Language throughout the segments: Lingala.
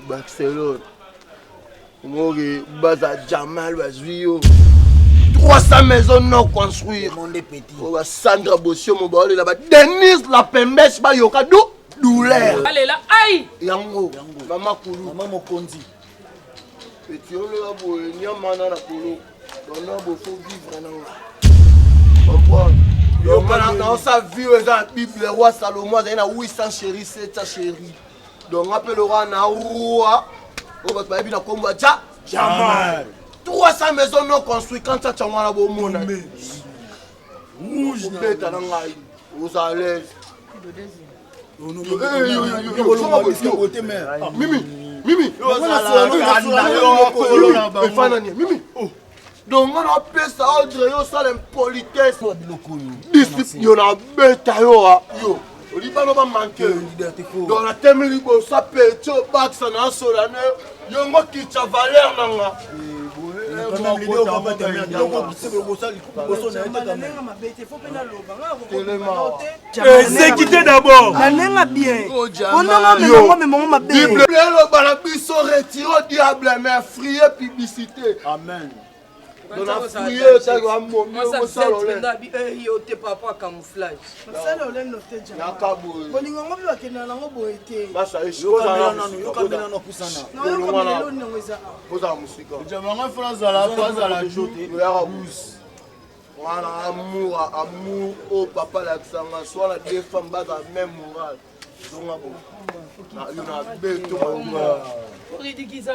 Barcelone. Moi, Baza Jamal, 300 maisons non construites. Monde petit. Sandra Bossio, mon bol là-bas. Denise la Pembes, Bayoka, douleur. Allez là, aïe. Yango, Maman Koulou. Maman Mokondi. Petit, on est là pour Niamana la Koulou. On a faut vivre là. Comprends? Dans sa vie, dans la Bible, le roi Salomon, il y a 800 chéris, 700 chéris. Donc, on appelle le roi Naoua. On va pas dire comment Jamal. 300 maisons non construites quand tu as un bon monde. Rouge, bête, vous allez. Mimi, Mimi. Mimi. Donc on appelle ça ordre, ça l'impolitesse. Discipline, on a bête yo. Au Liban, va manquer. Dans la thème libre, ça peut être au bac, ça n'a pas de yo qui a valeur nanga. C'est quitté d'abord. Diable, mais frier publicité. Amen. On a frié ça va mon salon. Yo te papa camouflage. Masala oleno te jama. Nakabo. Bolingo ngobi bakena nango boete. Masa Yo kamela no kusana. Na yo kamela lo nongeza. Poza musika. Jama France à la joute. Voilà, amour, oh papa l'accent, soit la deux femmes bas dans la même morale. Donc, il y a un bel tour. Pour les déguisants,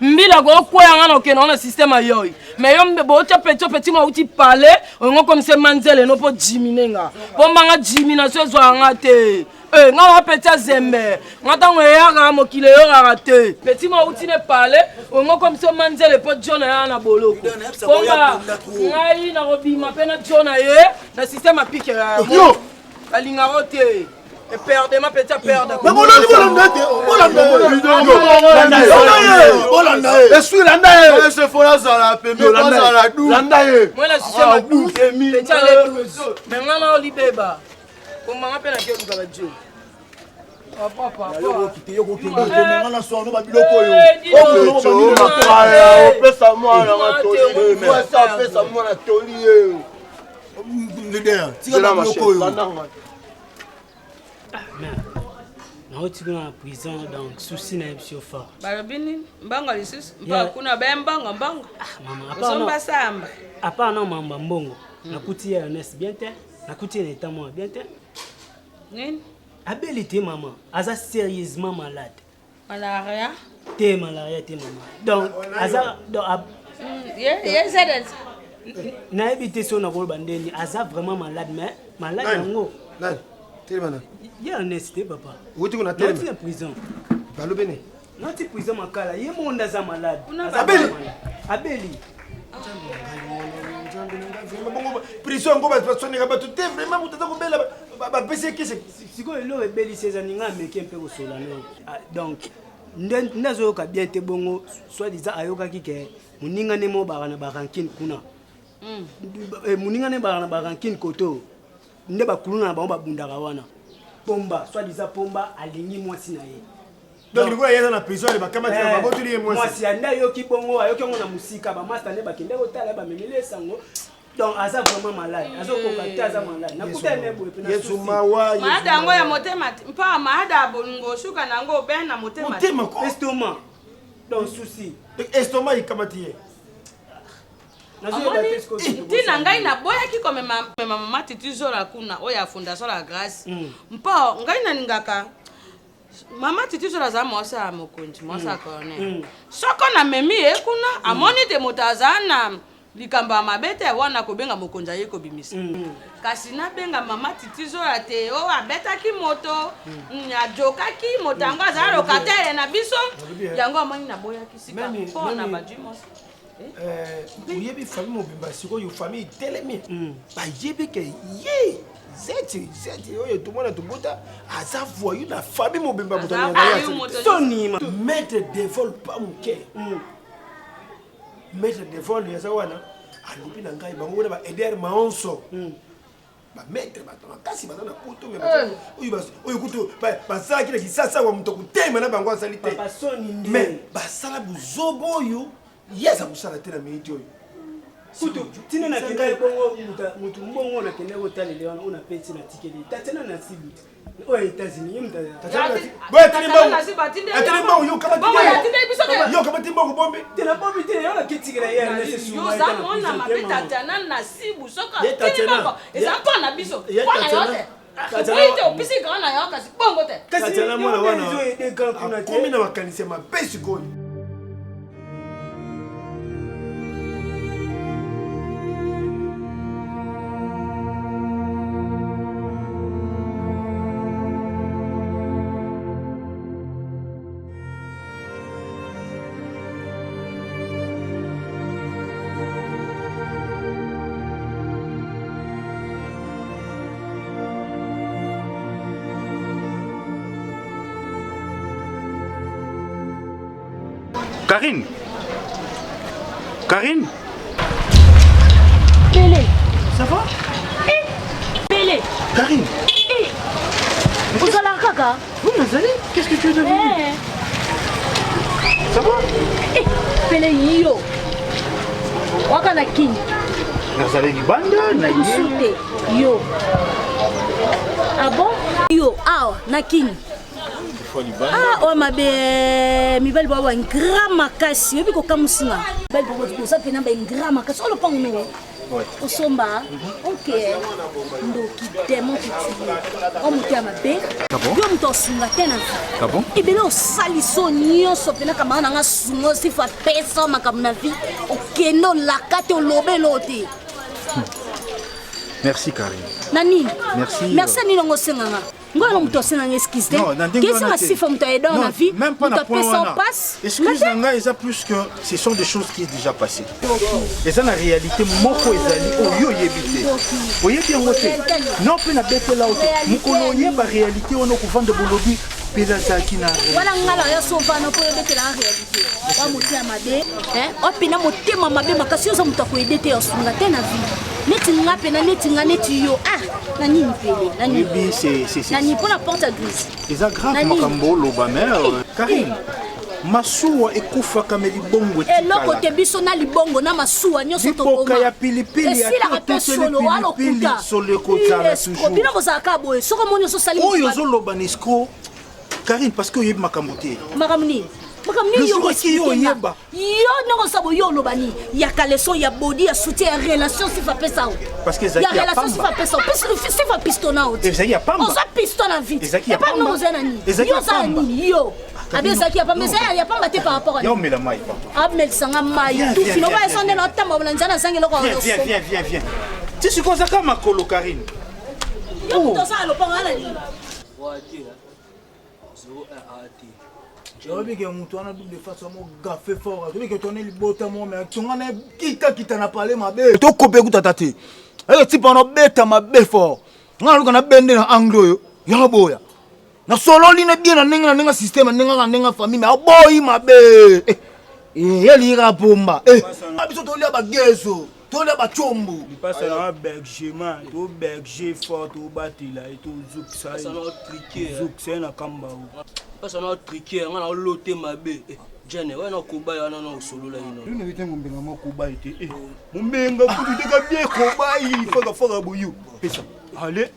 mbila go kwanga no ke na système ayo mais yo bo petit mo uti parler ngo comme c'est manzele no po jiminenga bomba jimina so zwanga te nga wa petit zembe ngata ngwe mokile yo rate petit mo uti ne parler ngo comme c'est manzele po jona ya na boloko bomba ngai na robima pena jona ye na système apike yo alinga rote et perdre ma petite perdre. Mais bon, je suis là. Je fais la zala, mais pas la dou. Moi là, je suis ma dou. Mais on a libéba. Comment on appelle la gueule de la Dieu? Papa. na prison donc souci na epsio fort. Barabini mbanga lisis mba kuna bembanga mbanga. Mama Somba samba. Apa na mamba mbongo. Nakuti ya Ernest bien te. Nakuti na état moi bien te. Nini? Abilité maman, aza sérieusement malade. Malaria? T'es malaria t'es maman. Donc aza donc yes. Na évité son rôle bandeni, aza vraiment malade mais malade ngo. Nan, t'es malade. Il y a Ernest papa. Où tu connais t'es en prison. Balo bene. Non t'es prison makala, yé mon aza malade. Abeli. Prison ngo ba personne nga ba tout vraiment mutata ko bela ba pese kese. Siko elo ebeli seza ninga meke mpe ko sola no. Donc ndazo ka bien te bongo soit disant ayoka kike muninga ne mo ba na barankin kuna. Muninga ne ba na barankin koto. Nde ba kuluna na ba bundaka wana. Pomba soit disant pomba alingi mwasi na ye. Donc le gars est dans la prison il va kamati ba botu lié mwasi. Mwasi anda yoki bongo ayoki ngo na musika ba master ne ba kende ko tala ba memele sango. Donc aza vraiment malade. Azo kokata aza malade. Na kuta ne boye pena. Yesu mawa. Maada ngo ya motema mpa maada bongo shuka na ngo ben na motema. Motema ko estomac. Donc souci. Estomac ikamati ye. Tina ngai na boya ki comme mama titizo la kuna oya fondation la grâce. Mpa ngai na ningaka mama titizo la za mosa mokonzi mosa kone. Soko na memi ekuna amoni te motazana likamba mabete wana kobenga mokonza ye ko bimisa. Kasi na benga mama titizo la te o abeta ki moto nya joka ki motanga za locataire na biso yango amoni na boya ki sika pona bajimo. Yebi famille mobimba siko yo famille telemi ba yebi ke ye zeti oyo tout monde tubuta aza voyou na famille mobimba mutana Soni mettre des vols pas muke mettre des vols ya sawana alubi na ngai bango ba eder maonso maître kasi baza na poto oyo kutu basalaki na kisasa wa moto kotema na bango asali te mais basala buzobo oyo ye aza kosala te na miniti oyo kutu tina nakenda bongo mutu mbongo nakenda kotalela wana unapeti na tikeli tatena na sibu oyo États-Unis Karine. Karine. Pélé. Ça va? Pélé. Karine. Vous allez à Kaka? Oui, Nazali, qu'est-ce que tu es devenu? Ça va? Pélé, yo. Waka na king. Nazali Gibanda, Naïe. Yo. Ah bon? Yo, na king. Ah, oh ma belle, mi belle baba un grand makasi, et puis quand on s'y va, belle baba tu sais pena un grand makasi, on le prend nous. Au somba, ok. Donc qui démontre que on monte à ma belle. Yo monte au singa tena. Ah bon? Et bien on saliso nio sopena kama na sungo si fa pesa makamna vie. Ok non la carte au lobé loté. Merci Karine. Nani? Merci. Merci ni longo senganga. Ngolo mtu osena excuse te. Qu'est-ce que sifa mtu aide dans la vie? Même pas na point. Excuse-moi, ça plus que ce sont des choses qui est déjà passées. Et ça la réalité moko ezali oyo yebité. Oyebi ngote. Non pe na bete la ote. Mukolo yeba réalité ono ko vendre bolobi peza zaki na. Wala ngala ya sofa no po yebete la réalité. Wa mutia mabe, opina motema mabe makasi oza mtu akoyede te osunga te na vie. Neti nga pena neti nga neti yo nani mpele nani bibi c'est nani pour la porte grise eza grave makambo loba mère Karine masuwa ekufa kama libongo eloko te biso na libongo na masuwa nyonso tokoma ya pilipili ya solo wala okuta solo kotala toujours bino bozaka boye soko moni so sali oyo zoloba nisco Karine parce que yeb makambo te makamni yo yeba yo noko sabo yo lobani ya kaleson ya body ya soutien ya relation si fa pesa parce que zaki ya relation si fa pesa si fa pistona out ezaki ya pamba on sa pistona vite ezaki ya pamba no zana ni yo zana ni yo abi zaki ya pamba ya pamba te par rapport à yo mela mai papa abmel sanga mai tout fino ba esonde na tamba bana nzana sangi loko viens tu suis comme ça comme makolo Karine yo to sa lo panga la ni Je que mon toit de façon gaffé fort. Je que ton libota mon mais ton ana kita na parler ma be. To kope ku tatate. Eh ti pa no beta ma be fort. Nga lu kana bende na anglo yo. Ya boya. Na solo li na bien na ninga system ninga famille mais boy ma be. Yeli ra bomba. Abiso to li ba gezo. To li ba chombo. Il passe à bergement, to berger fort, to batila et to zouk ça. Ça n'a triqué. Zouk c'est na kamba. Ça n'a triqué, on a loté ma bé. Jene, ouais, non, Koba, non, non, solo là, non. Nous n'avons pas de mon Koba été. Mon benga, vous dites bien Koba, il faut faire un bouillou. Allez,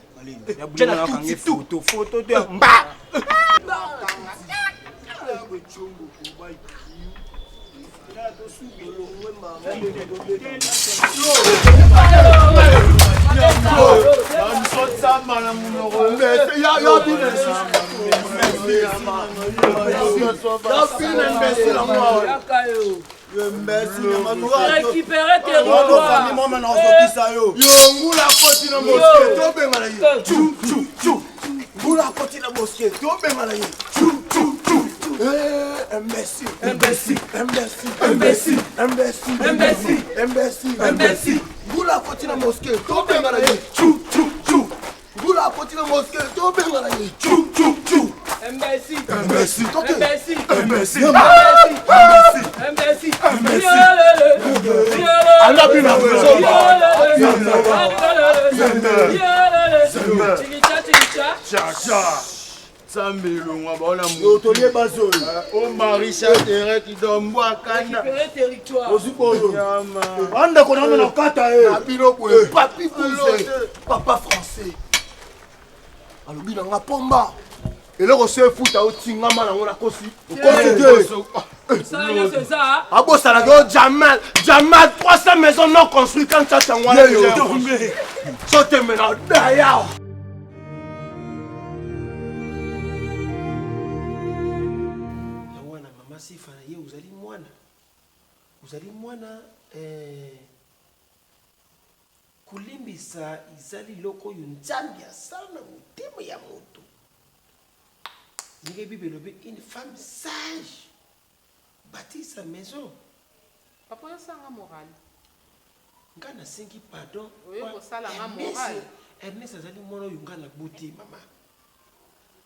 Jene, on a fait photo de Mba. Récupérer tes rois. Imbécile. Boula continue à mosquée, tombe malade. Chou chou chou. Boula continue à mosquée, tombe malade. Chou chou chou. Imbécile. Imbécile. Imbécile. Imbécile. Imbécile. Imbécile. Yo tolier bazo. O Marisha terre qui donne moi kana. Récupérer territoire. Ozuboyo. Anda kona na kata Abino boye papi pousse. Papa français. Alobi na nga pomba. Eloko se futa o tingama na ngona kosi. Ça c'est ça. Abo ça la Jamal 300 maisons non construites quand ça tangwa. Sote mena daya. Uzali mwana kulimbisa izali loko yunzambi asana mutimo ya moto. Nige Bible lobi une femme sage bâtit sa maison. Papa yo sanga moral. Ngana sengi pardon. Oyo ko sala nga moral. Ernest azali mwana yungana buti mama.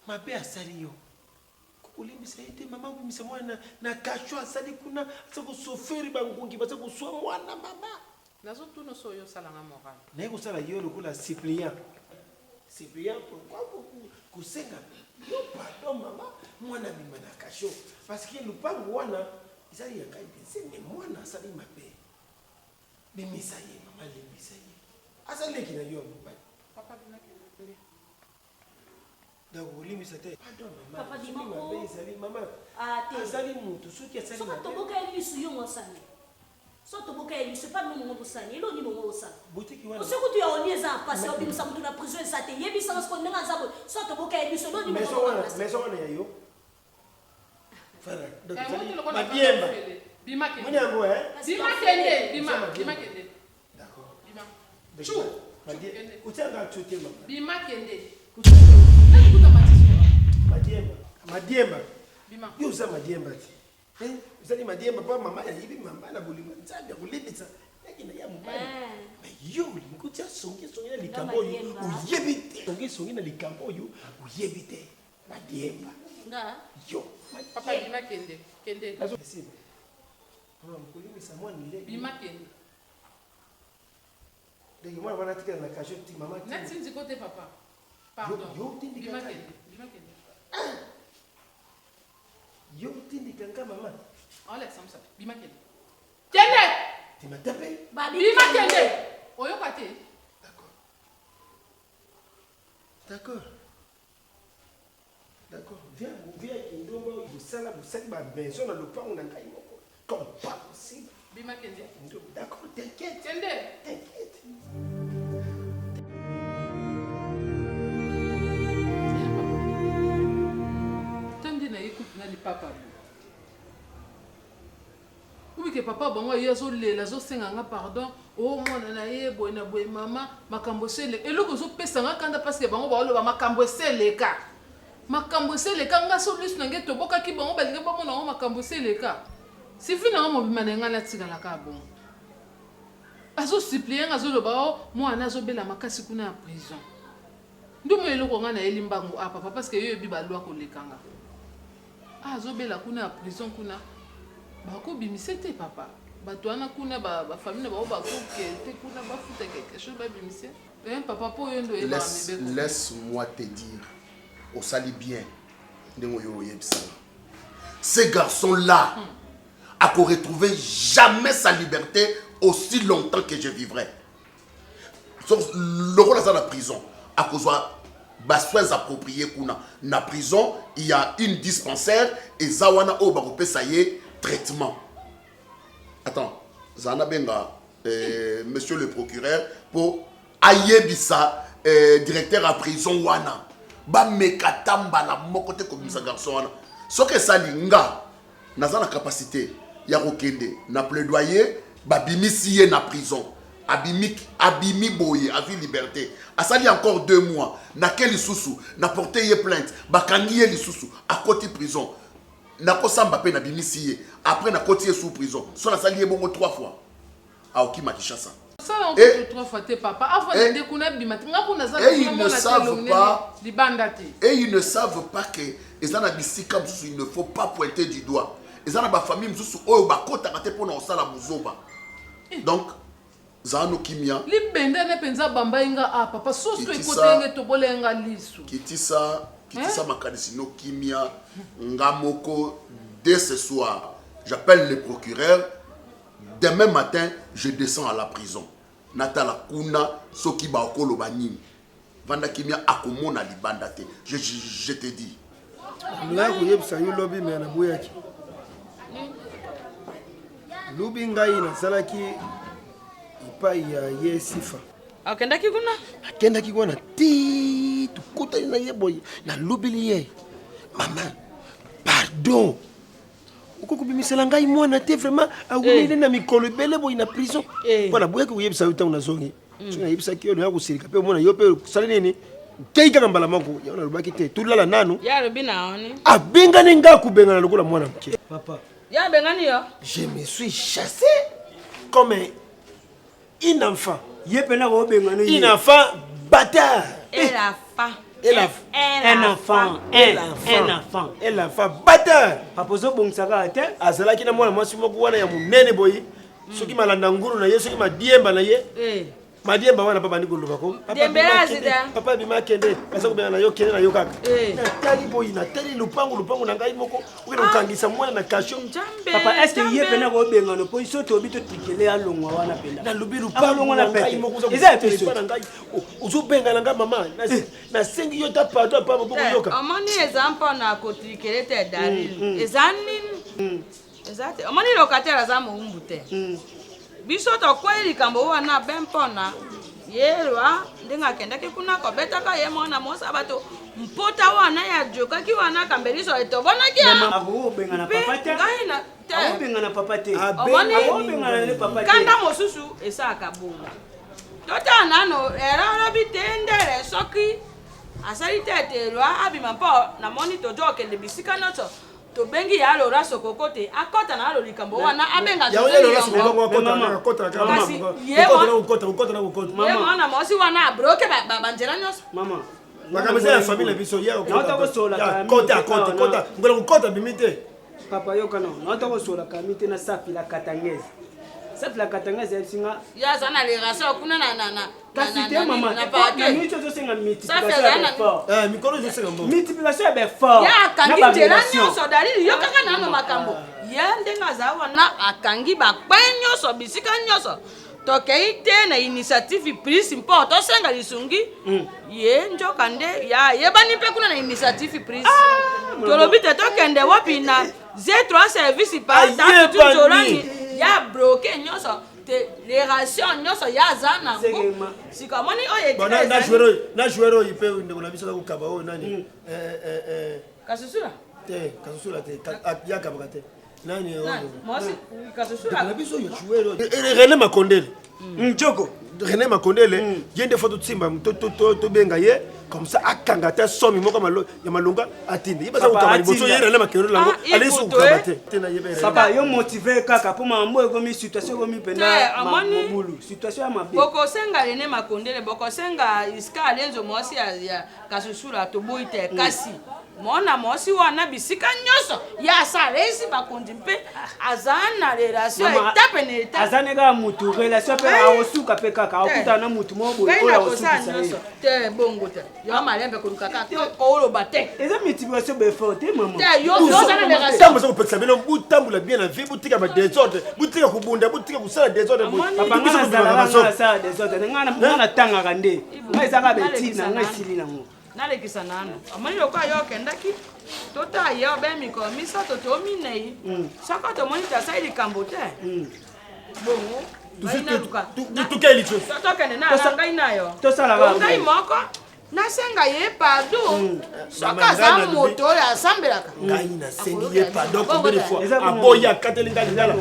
Mabe asali yo. Kulimbisa ete mama kumisa mwana na kasho asali kuna asako soferi bangungi basako swa mwana mama. Nazo tuno so yo sala nga moral. Na yeko sala yo lokula Cyprien. Cyprien pourquoi kusenga yo pardon mama mwana bima na kasho parce que lupango wana izali ya kai bizene mwana asali mabe. Bimisa ye mama limbisa ye. Asali kina yo mama. Papa bina kende. D'accord, limbisa te. Pardon mama. Papa di mama be izali mama. Ah te. Asali mutu soki asali. Soka toboka elisu yo mosani. So toboka elisu pas no mo mosani. Elo ni mo mosani. Boutique wana. Ose kutu ya onieza passer obimisa mutu na prison sate. Yebi sans ko nanga zabo. So toboka elisu elo ni mo mosani. Maison wana ya yo. Fara. Mabiemba. Bima kende. Mwenye ngo Bima kende. Bima kende. D'accord. Bima. Chou. Utanga chote mama. Bima kende. Madiemba. Bima. Yo usa madiemba ti. Usali madiemba pa mama ya hivi mama na bulima nzambe kulipisa. Lakini ya mubaya. Yo linkutia songi na likambo yo. Uyebite. Songi na likambo yo. Uyebite. Madiemba. Nga. Yo. Papa bima kende. Kende. Mama mkulimisa mwana ile. Bima kende. Ndenge mwana wana tika na kasho ti mama ti. Nati nzikote papa. Pardon. Yo tindi Bima kaka. kende. Bima kende. Yo tindi kaka mama. Ole samsa. Bima kende. Kende. Ti matape. Bima kende. Oyo kate. D'accord. D'accord. D'accord. Viens kindombo busala busali ba maison na lopango na ngai moko. Comme pas possible. Bima kende. D'accord, t'inquiète. Kende. T'inquiète. Papa oui que papa bango yezo lela zo senganga pardon o mona na ye boy na boy mama makambo sele eloko zo pesanga kanda parce que bango ba lo ba makambo seleka nga so lusu nange to boka ki bango balinga ba mona o makambo seleka si vina mo bimana ngala tsikala ka bon azo supplier nga zo lo ba o mwana zo bela makasi kuna ya prison ndumo eloko nga na elimbango a papa parce que yo bi ba lwa ko lekanga azobela kuna ya prison kuna bakobimise te papa bato wana kuna bafamile bao bakoke te kuna bafuta quelque chose babimise papa po oyo ndo laisse-moi te dire osali bien ndenge oyo oyebisanga ce garçon là a retrouvé jamais sa liberté aussi longtemps que je vivrai le rôle dans la prison à cause soins appropriés kuna na prison il y a une dispensaire et zawana o bakopé ça y est traitement attends zana benga monsieur le procureur pour ayebisa directeur à prison wana ba mekatamba la mokote comme ça garçon wana ce que ça linga nazana capacité ya kokende na plaidoyer ba bimisiye na prison abimi boye a vu liberté asali encore 2 mois na quel lisusu na porté ye plainte bakangi ye lisusu à côté prison na kosamba pe na bimisiye après na côté sous prison so na sali ye bongo 3 fois a okima Kinshasa ça on peut 3 fois te papa avant de kuna bimati nga kuna za et ils ne savent pas et ils ne savent pas que ezana bisika mususu il ne faut pas pointer du doigt ezana ba famille mususu oyo bakota kate pona osala muzoba donc Zano kimia. Libende ne penza bamba inga apa. Papa soso ekotenge tobolenga lisu. Kitisa makanisino kimia ngamoko dès ce soir. J'appelle le procureur. Demain matin, je descends à la prison. Natala kuna soki ba okolo banini. Vanda kimia akomona libanda te. Je te dis. Là où yeb sa yo lobby mais na boyaki. Lubi ngai na salaki ipa ya yesifa. Akendaki kuna? Akendaki kuna ti tukuta na yeboy na lubi ye. Mama, pardon. Ukoko bimisela ngai mwana te vraiment awile na mikolo bele boy na prison. Bona boyaki uyebisa uta unazongi. Tuna yebisa kiyo na kusirika pe mwana yo pe sala nini? Keika ngambala mako yana lubaki te tulala nanu. Ya rubina oni. Abenga nenga kubenga na lokola mwana mke. Papa. Ya bengani yo. Je me suis chassé comme un enfant. Un enfant bâtard. Et la fin. Un enfant. Un enfant bâtard. Papa zo bongsaka te. Azalaki na mwana mwasi moko wana ya munene boyi. Soki malanda nguru na ye soki madiemba na ye. Madiemba wana papa ndiko lubako. Papa bima kende. Asa kubena na yo kende na yo kaka. Tali boyi na tali lupangu na ngai moko. Ukena ukangisa mwana na kasho. Papa est-ce que yepena go benga no po soto bito tikele ya longwa wana penda. Na lubi lupangu na ngai moko. Eza peso na ngai. Uzo benga na ngai mama. Na sengi yo ta pardon papa boko yoka. Amani example na ko tikele te dalil. Ezanini. Ezate. Amani lokatera za mo umbute. Biso to kweli kambo wana bempona yerwa ndinga kendake kuna ko betaka ye mona mosa bato mpota wana ya joka ki wana kambeliso etobona ki mama ago benga na papa te ngaina te ago benga na papa te ago benga na papa te kanda mosusu esaka bunga tota nano era bitendere soki asali tetelwa abima mpo na monitor joke le bisika noto to bengi ya lo raso kokote akota na lo likambo wana abenga ya lo raso kokota kama ukota na ukota mama mama mosi wana broke banjera nyos mama makameza ya famille biso ya kota ngola ukota bimite papa yo kana na to kosola kamite na safi la katangeze safi la katangeze singa ya sana le raso kuna na kasi te mama na mito zo senga miti mikolo zo senga mbo miti pika be fort ya kangi jera nyoso dalili yo kaka na makambo ya ndenga za wana akangi ba kwenyoso bisika nyoso tokeite na initiative prise mpo to senga lisungi ye njoka nde ya yebani pe kuna na initiative prise tolobite tokende wapi na Z3 service pa ta tujorani ya bloqué nyoso les rations nyoso ya zana ngo sikamoni oye bona na joueur ipe ndeko na biso ka kukaba o nani kasusura te ya kabaka te nani o mosi kasusura na biso yo joueur René Makondele Njoko René Makondele yende foto tsimba to benga ye comme ça akangata somi moko ya malonga atinde yeba za ukaba liboso ye René Makondele lango allez sur ukabate tena yebe papa yo motiver kaka po mambo egomi situation gomi penda mabulu situation ya mabe boko senga René Makondele boko senga iska alenzo mosi ya kasusura to boite kasi mona mosi wana bisika nyoso ya salesi bakundi mpe azana relation etape na etape azane ga mutu relation pe aosuka pe kaka akuta na mutu mobo ola osuka te bongo te yo malembe kuruka kaka ko lo bate eza motivation be forte mama te yo zana relation tambo so peksa bino butambula bien na vie butika ba désordre butika kubunda butika kusala désordre papa ngana zala sala désordre ngana tanga kande ngai zaka beti na ngai sili nango nalekisa nana amani lokwa yo kendaki tota yo be mikomisa to minei saka to monita sai likambo te bongo tukeli tu tokende na ngai nayo to sala ba ngai moko nasenga ye pardon saka za moto ya sambelaka ngai nasengi ye pardon combien de fois aboya katelinga ngala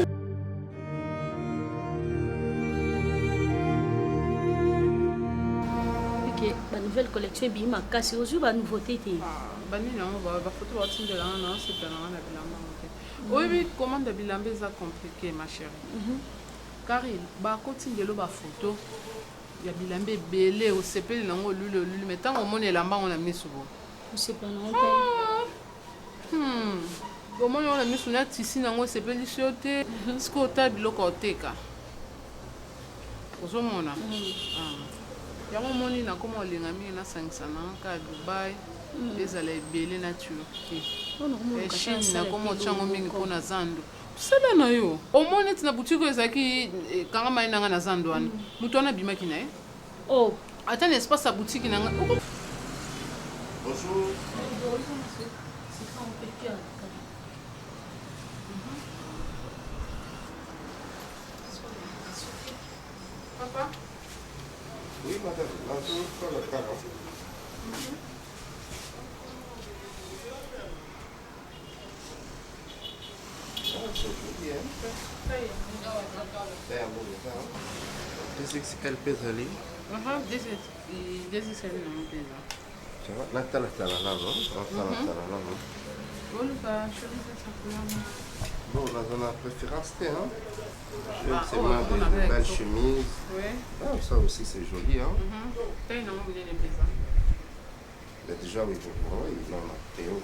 nouvelle collection bima kasi aujourd'hui ba nouveauté té bani non ba photo ba tinde là non c'est pas non na bilamba oui commande de bilamba ça compliqué ma chérie car il ba kotindelo ba photo ya bilamba belé au sepeli nango lulu mais tant au monde elamba on a mis souvent c'est pas non comment on a mis sur net ici nango sepeli choté ce que ta biloko oteka ozomona yango moni nakoma olinga mingi nasangisa nanga Dubai ezala ebele na Turquie Chine nakoma otyango mingi mpona zando tosala na yo omoni ntina boutique oyo ezalaki kanga mai nanga na zando wana moto wana abimaki na ye ata na espace ya boutique nanga Bonjour. Papa? Oui, madame. Bonjour, sur le carreau. C'est joli, hein? C'est un beau dessin. C'est quel pèse ali? This is selling on pizza. Ça va? Là, t'as la là, non? Bon, là, on a préférence, hein? C'est des belles chemises. Ah, ça aussi, c'est joli, hein? Mais déjà, oui, pourquoi? Il en a payé pour...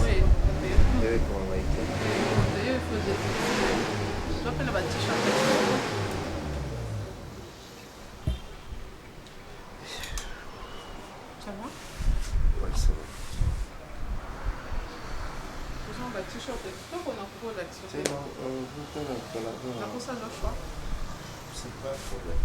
Oui, pour la Ça va? Oui, ça va. Vous avez un t-shirt. Pourquoi on a coupé la t-shirt? C'est non, vous avez la pour ça, le choix. C'est pas un problème.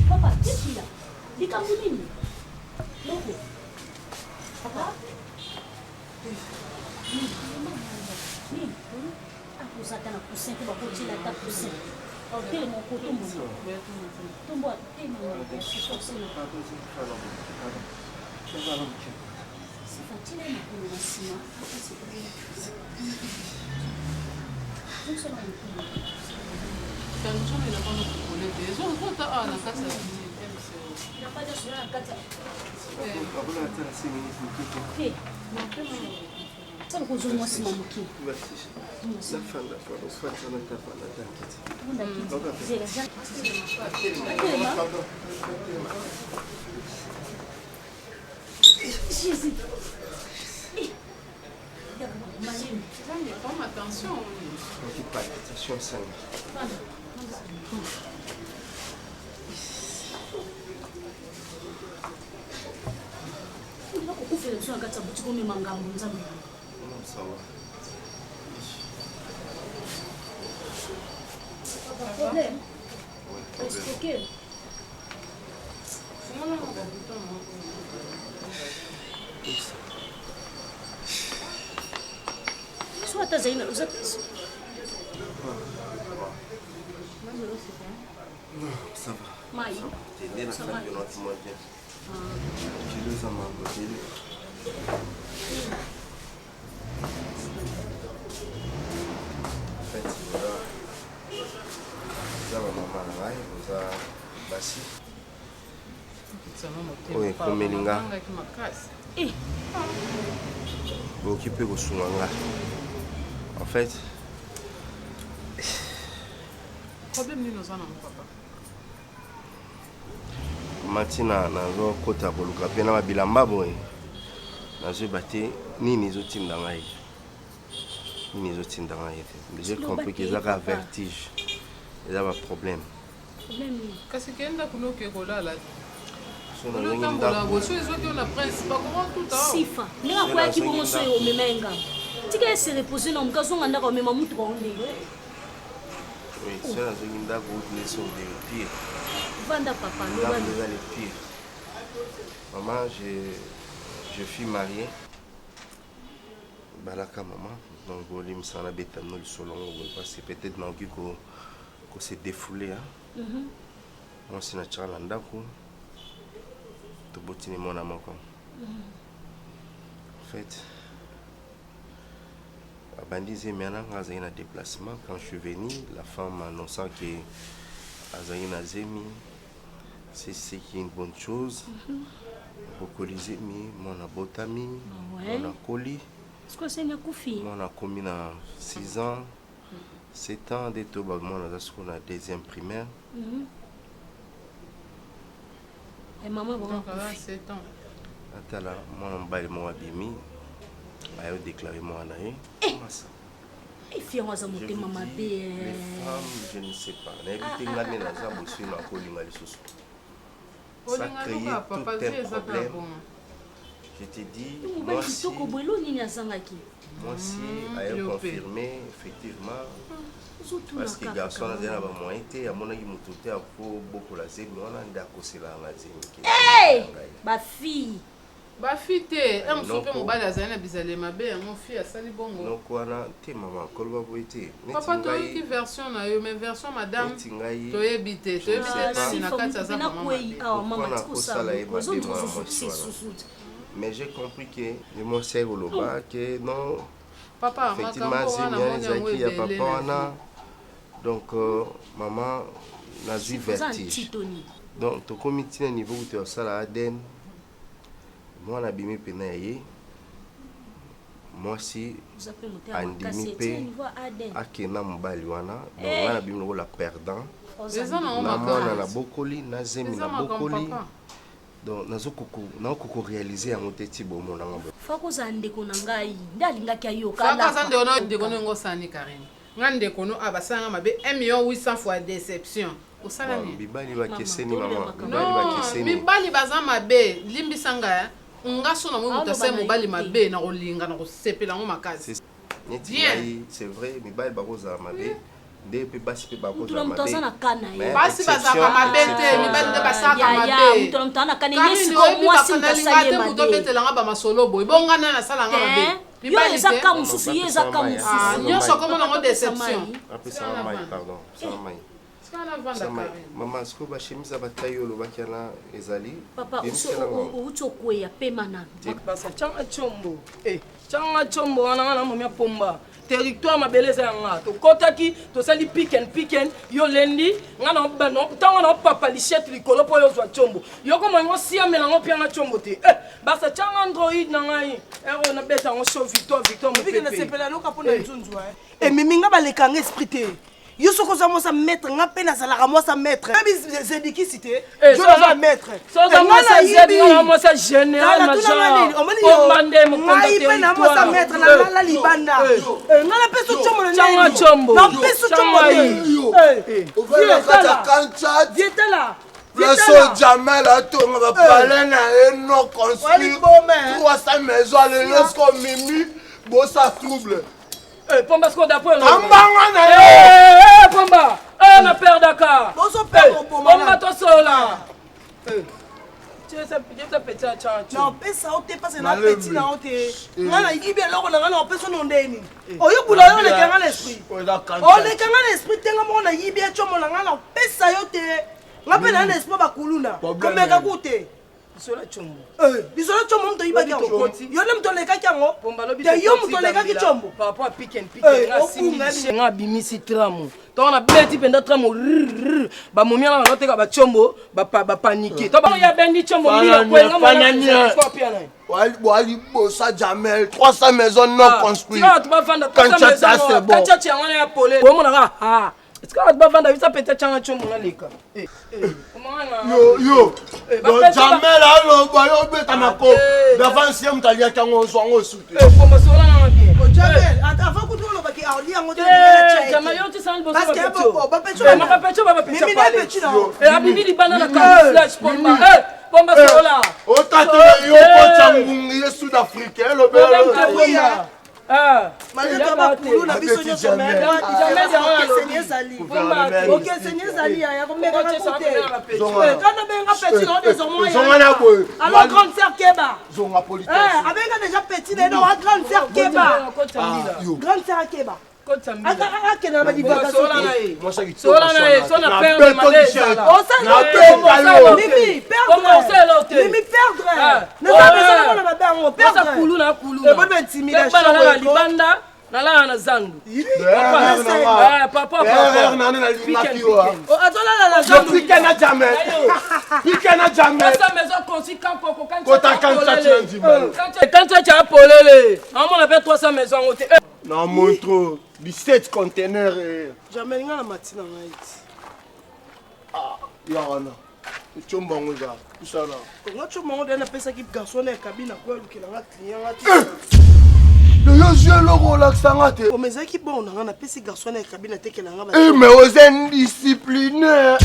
Papa, qu'est-ce qu'il y a? Des camoulines. Non, papa. Ah, vous êtes un poussin, tu vas continuer à poussin. Ok, mon coton, mon nom. Ton bois, t'es mon c'est forcément. C'est fatigué, mon ciment. Donc, c'est Il n'a pas de soin à Kata. Ça me cause moi, c'est mon moqué. Jésus. Attention. Attention, ça. ukufela kusuka kati abuthi kome mangambo nzambe sawa problème expliquer soit ta zaina uzapisi ça va mai t'es la femme de notre monde tu les as mangé en fait voilà ça va maman là ça basi oui comme melinga occupé au soulanga en fait problème ni nous en avons papa matina nazokota koluka mpe na babilamba boye nazoyeba te nini ezotinda ngai te j'ai compris que ezaka vertige eza baproblème kasi kenda kuloke kolala sifa ndenge akweyaki bongo so omema engamba tika ese repose na mokazonga ndako omema mutu bango ndenge so nazongi ndako leso de pire vanda papa déjà les pires. Maman, je suis marié. Balaka maman. Donc, Golim Sana Betano, le solon, c'est peut-être dans le qu'on s'est défoulé. Moi, c'est naturel en dako. Tu bottines mon amour. En fait, Bandizé maintenant, quand j'ai un déplacement, quand je suis venu, la femme annonçant que Azaïna Zemi. C'est qui est une bonne chose. Beaucoup les amis, mon abotami, mon acoli. Est-ce que c'est une coufi? Mon a commis dans 6 ans, 7 ans de Tobago, mon a ce qu'on a deuxième primaire. Et maman, bon, 7 ans. Attends là, mon bail mon abimi, a déclaré mon anaï. Comment ça? Et fille, on va se monter maman B. Les femmes, je ne sais pas. N'invitez la mère à ça, monsieur, n'a pas eu sous. Ça crée tout un problème. Je te dis, moi aussi, a confirmé, effectivement, parce que les garçons ont des moyens, à mon avis, ils ont beaucoup la zéro, on a d'accord sur la zéro. Hey! Ma fille! Ma fille, elle me fait mon bal à Zana Bizalé, ma belle, mon fille a sali bongo. Non, quoi, t'es maman, quoi, va vous être. Papa, tu as eu quelle version, mais version madame, tu as habité, tu as habité dans la carte à sa maman. Mais j'ai compris que le mot c'est au loba, que non, papa, effectivement, c'est bien, papa, donc, maman, n'a eu vertige. Donc, tu commis un niveau où tu as ça à Aden. Moi, on a bimé penaye. Moi, si andimipe akena mbali wana. Donc, on a bimé la perdant. Na mona na bokoli, na zemi na bokoli. Donc, na koko réaliser en oteti bomo na ngombe. Fako za ndeko na ngai, ndalinga kya yo kala. kala. Fako za ndeko na ndeko ngo sani Karine. Ngande kono abasanga mabe 1,800,000 fois déception. Osala ni. Bibali ba keseni maman. Bibali ba keseni. Bibali baza mabe, limbisanga nga sona mo mutase mobali mabe na kolinga na kosepela ngo makasi. C'est vrai, bibali ba koza mabe. Depuis basi pe bako za mabe. Basi bazaka mabe te, mibali de basaka mabe. Mutona kana nisi ko mwasi mtasali mabe. Muto betela nga ba masolo boy. Bonga na sala nga mabe. Yo ezaka mususu yezaka mususu. Ah, nyoso comme na déception. Après ça mai pardon, ça mai. Maman, est-ce que tu as bataille au Lobakiana ezali? Papa, ucho ya pema na. Basa changa chombo. Changa chombo wana momia pomba. Territoire ma beleza yanga. To kotaki, to sali pick and yo lendi, ngana bano, tanga na papa lichette likolo po yo zwa chombo. Yo ko mo sia melango pia na chombo te. Basa changa Android na ngai. Na beta on show Victor mo pepe. Na sepela loka po na nzunzwa. Miminga balekanga esprit te. Yo soko za mosa maître nga pe na sala mo sa maître même zediki cité je na maître so za mosa zediki mo sa général major o mande mo contacter pe na mo sa maître na la libanda nga na peso chomo na changa chombo na peso chomo o va kata kancha dieta la Place Jamel a tout on va parler na no construire 300 maisons les lorsqu'on mimi bossa trouble. Pomba sko d'après non. Ambanga na yo. Pomba. Na père Dakar. Boso père Pomba to sola. Tu sais petit chancho. Non, pesa o te passe na petit na o te. Ngana yibi eloko na ngana o pesa no ndeni. Oyo bula yo le kanga l'esprit. O le kanga l'esprit tenga mo na yibi chomo na ngana pesa yo te. Ngape na l'esprit ba kuluna. Komeka kute. Bisola chombo. Bisola chombo mto iba kyango. Yo le mto leka kyango. Te yo mto leka ki chombo. Papa pick nga bimisi tramo. To na beti penda tramo. Ba momia na loteka ba chombo, ba paniquer. To ba ya bendi chombo mila kwenga mwana. Wali bossa Jamel 300 maisons non construites. Tu vas vendre 300 maisons. Quand tu as un appelé. Pour mon ah. Est-ce que tu vas vendre ça peut-être changa chombo na leka. Yo. Donc Jamel allo boyo beta mako. Devant siem talia kango zongo soute. Pomba sola na bien. Jamel, avant que tu lo baki audi ango te. Jamel yo ti san boso. Parce que ba pecho. Ma pecho pale. Abibi di banana camouflage pomba. Pomba sola. O tate yo ko changungi sud-africain lo belo. Malgré pas pour na biso nyo sommet. Jamais Seigneur Sali. OK Seigneur Sali ya ko meka kote. Quand benga petit on désormais. Alors grande sœur Keba. Zonga politique. Avec déjà petit non grande sœur Keba. Grande sœur Keba. Akena ba dibaka sola na so na perdre maleza. O sa Mimi perdre. Mimi perdre. Na ba besoin na ba bango perdre. Kulu na kulu. E bonne intimidation. Na libanda nalala na zandu papa pikena jamais quand tu as polele on appelle 300 maisons non montre 17 containers jamais nga na matina ngai yana chombango za kusala nga chombango dena pesa ki garçon na kabina kwa lukela nga client nga yo je le relaxanga te o mezaki bon nga na pesa garçon na kabina tekela nga ba mais aux indisciplinaires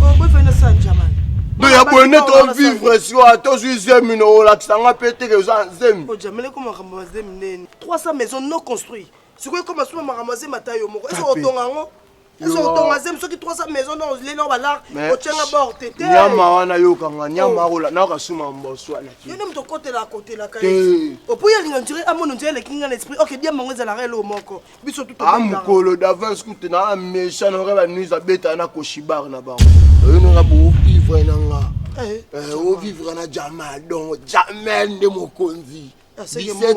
o boy fa na sanjaman mais ya bonne to vivre sur ato zemi no relaxanga pete que za zemi o jamele ko makamba zemi nene 300 maisons non construites sikoy ko masuma makamase matayo moko eso otonga ngo eso otonga zemi soki 300 maisons non lelo balar o tchenga bord tete nyama wana yo kanga nyama rola na kasuma mboso ala yo nem to côté la kai o puya linga ndire amono ndire kinga na esprit OK dia mango za la relo moko biso tout amkolo d'avance kuti na méchant na ba nuisa beta na koshibar na ba yo nga bo vivre na nga o vivre na jamais donc jamais de mokonzi 17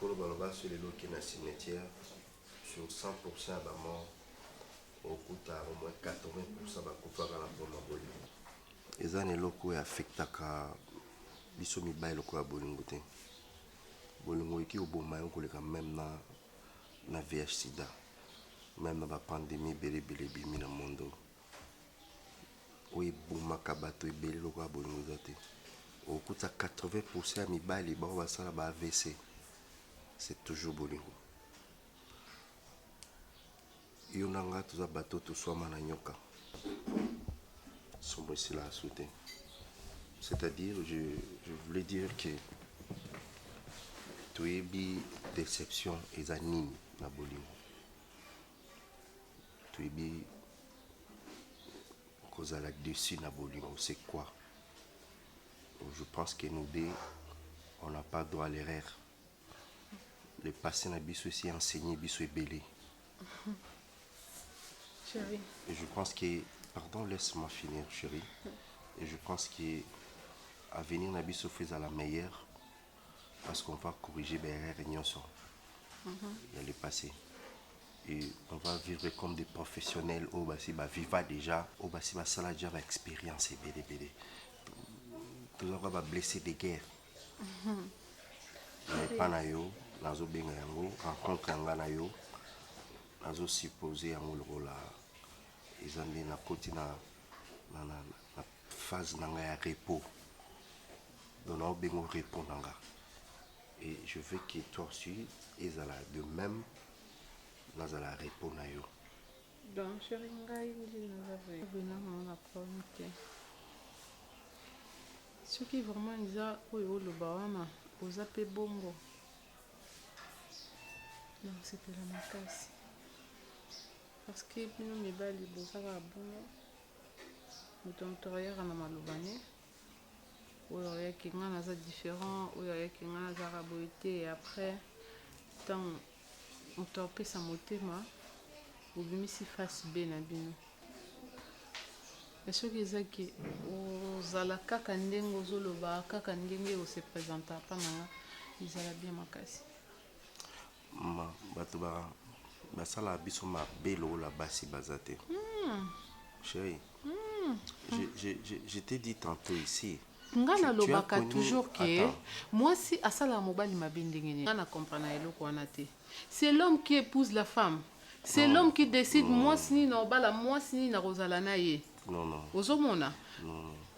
content sur les lots qui sont cimetière, sur 100% de mort, au moins 80% de la bonne. Et ça, les locaux affectent les somibaïs locaux à Bolingote. Bolingo qui au bon maillot, même na VIH sida, même dans la pandémie, belé bimi dans le monde. Oui, bon makabato et belé locaux à Bolingote. Au coût à 80% de mibaïs, les barres ça là AVC. C'est toujours Bolingo. Yonanga tous bateau tout soit mananyoka. Sombre ici là à sauter. C'est-à-dire, je voulais dire que tu es bi déception et anime na Bolingo. Tu es bi cause à la dessus na Bolingo. C'est quoi? Je pense que nous deux, on n'a pas droit à l'erreur. Le passé n'a pas aussi enseigné, biso est belé. Chérie. Et je pense que, pardon, laisse-moi finir, chérie. Et je pense que à venir n'a pas fait à la meilleure, parce qu'on va corriger les erreurs. Il y a le passé. Et on va vivre comme des professionnels. Au basi va vivre déjà. Au basi va ça déjà expérience et belé. Tout le monde va blesser des guerres. Mais pas na yo. Nazo benga yango rencontre nga na yo nazo supposer yango le rôle ezandi na koti na phase nanga ya repos donc na bengo repos nanga et je veux que toi aussi ezala de même nazala repos na yo donc chérie ngai ndi naza vraiment na problème te ce qui vraiment eza oyo oloba wana oza pe bongo. Non, c'était la macasse. Parce que nous, mes balles, ils sont à bon. Nous sommes travailleurs à Namalobane. Où il y a qui sont différents, où il y a qui sont à raboité. Et après, tant on torpé sa motema, ou bien si face B na bino. Et ce qui est que aux alaka kandengo aux oloba kakandenge au se présenta pas na ils allaient bien macasse. Bato basala biso mabe lokola basi baza te. Chérie, je t'ai dit tantôt ici. Ngana lobaka toujours que moi si asala mobali mabe ndenge ni ngana comprendre eloko wana te. C'est l'homme qui épouse la femme. C'est l'homme qui décide moi sini na obala moi sini na rozala na ye. Non. Ozomona.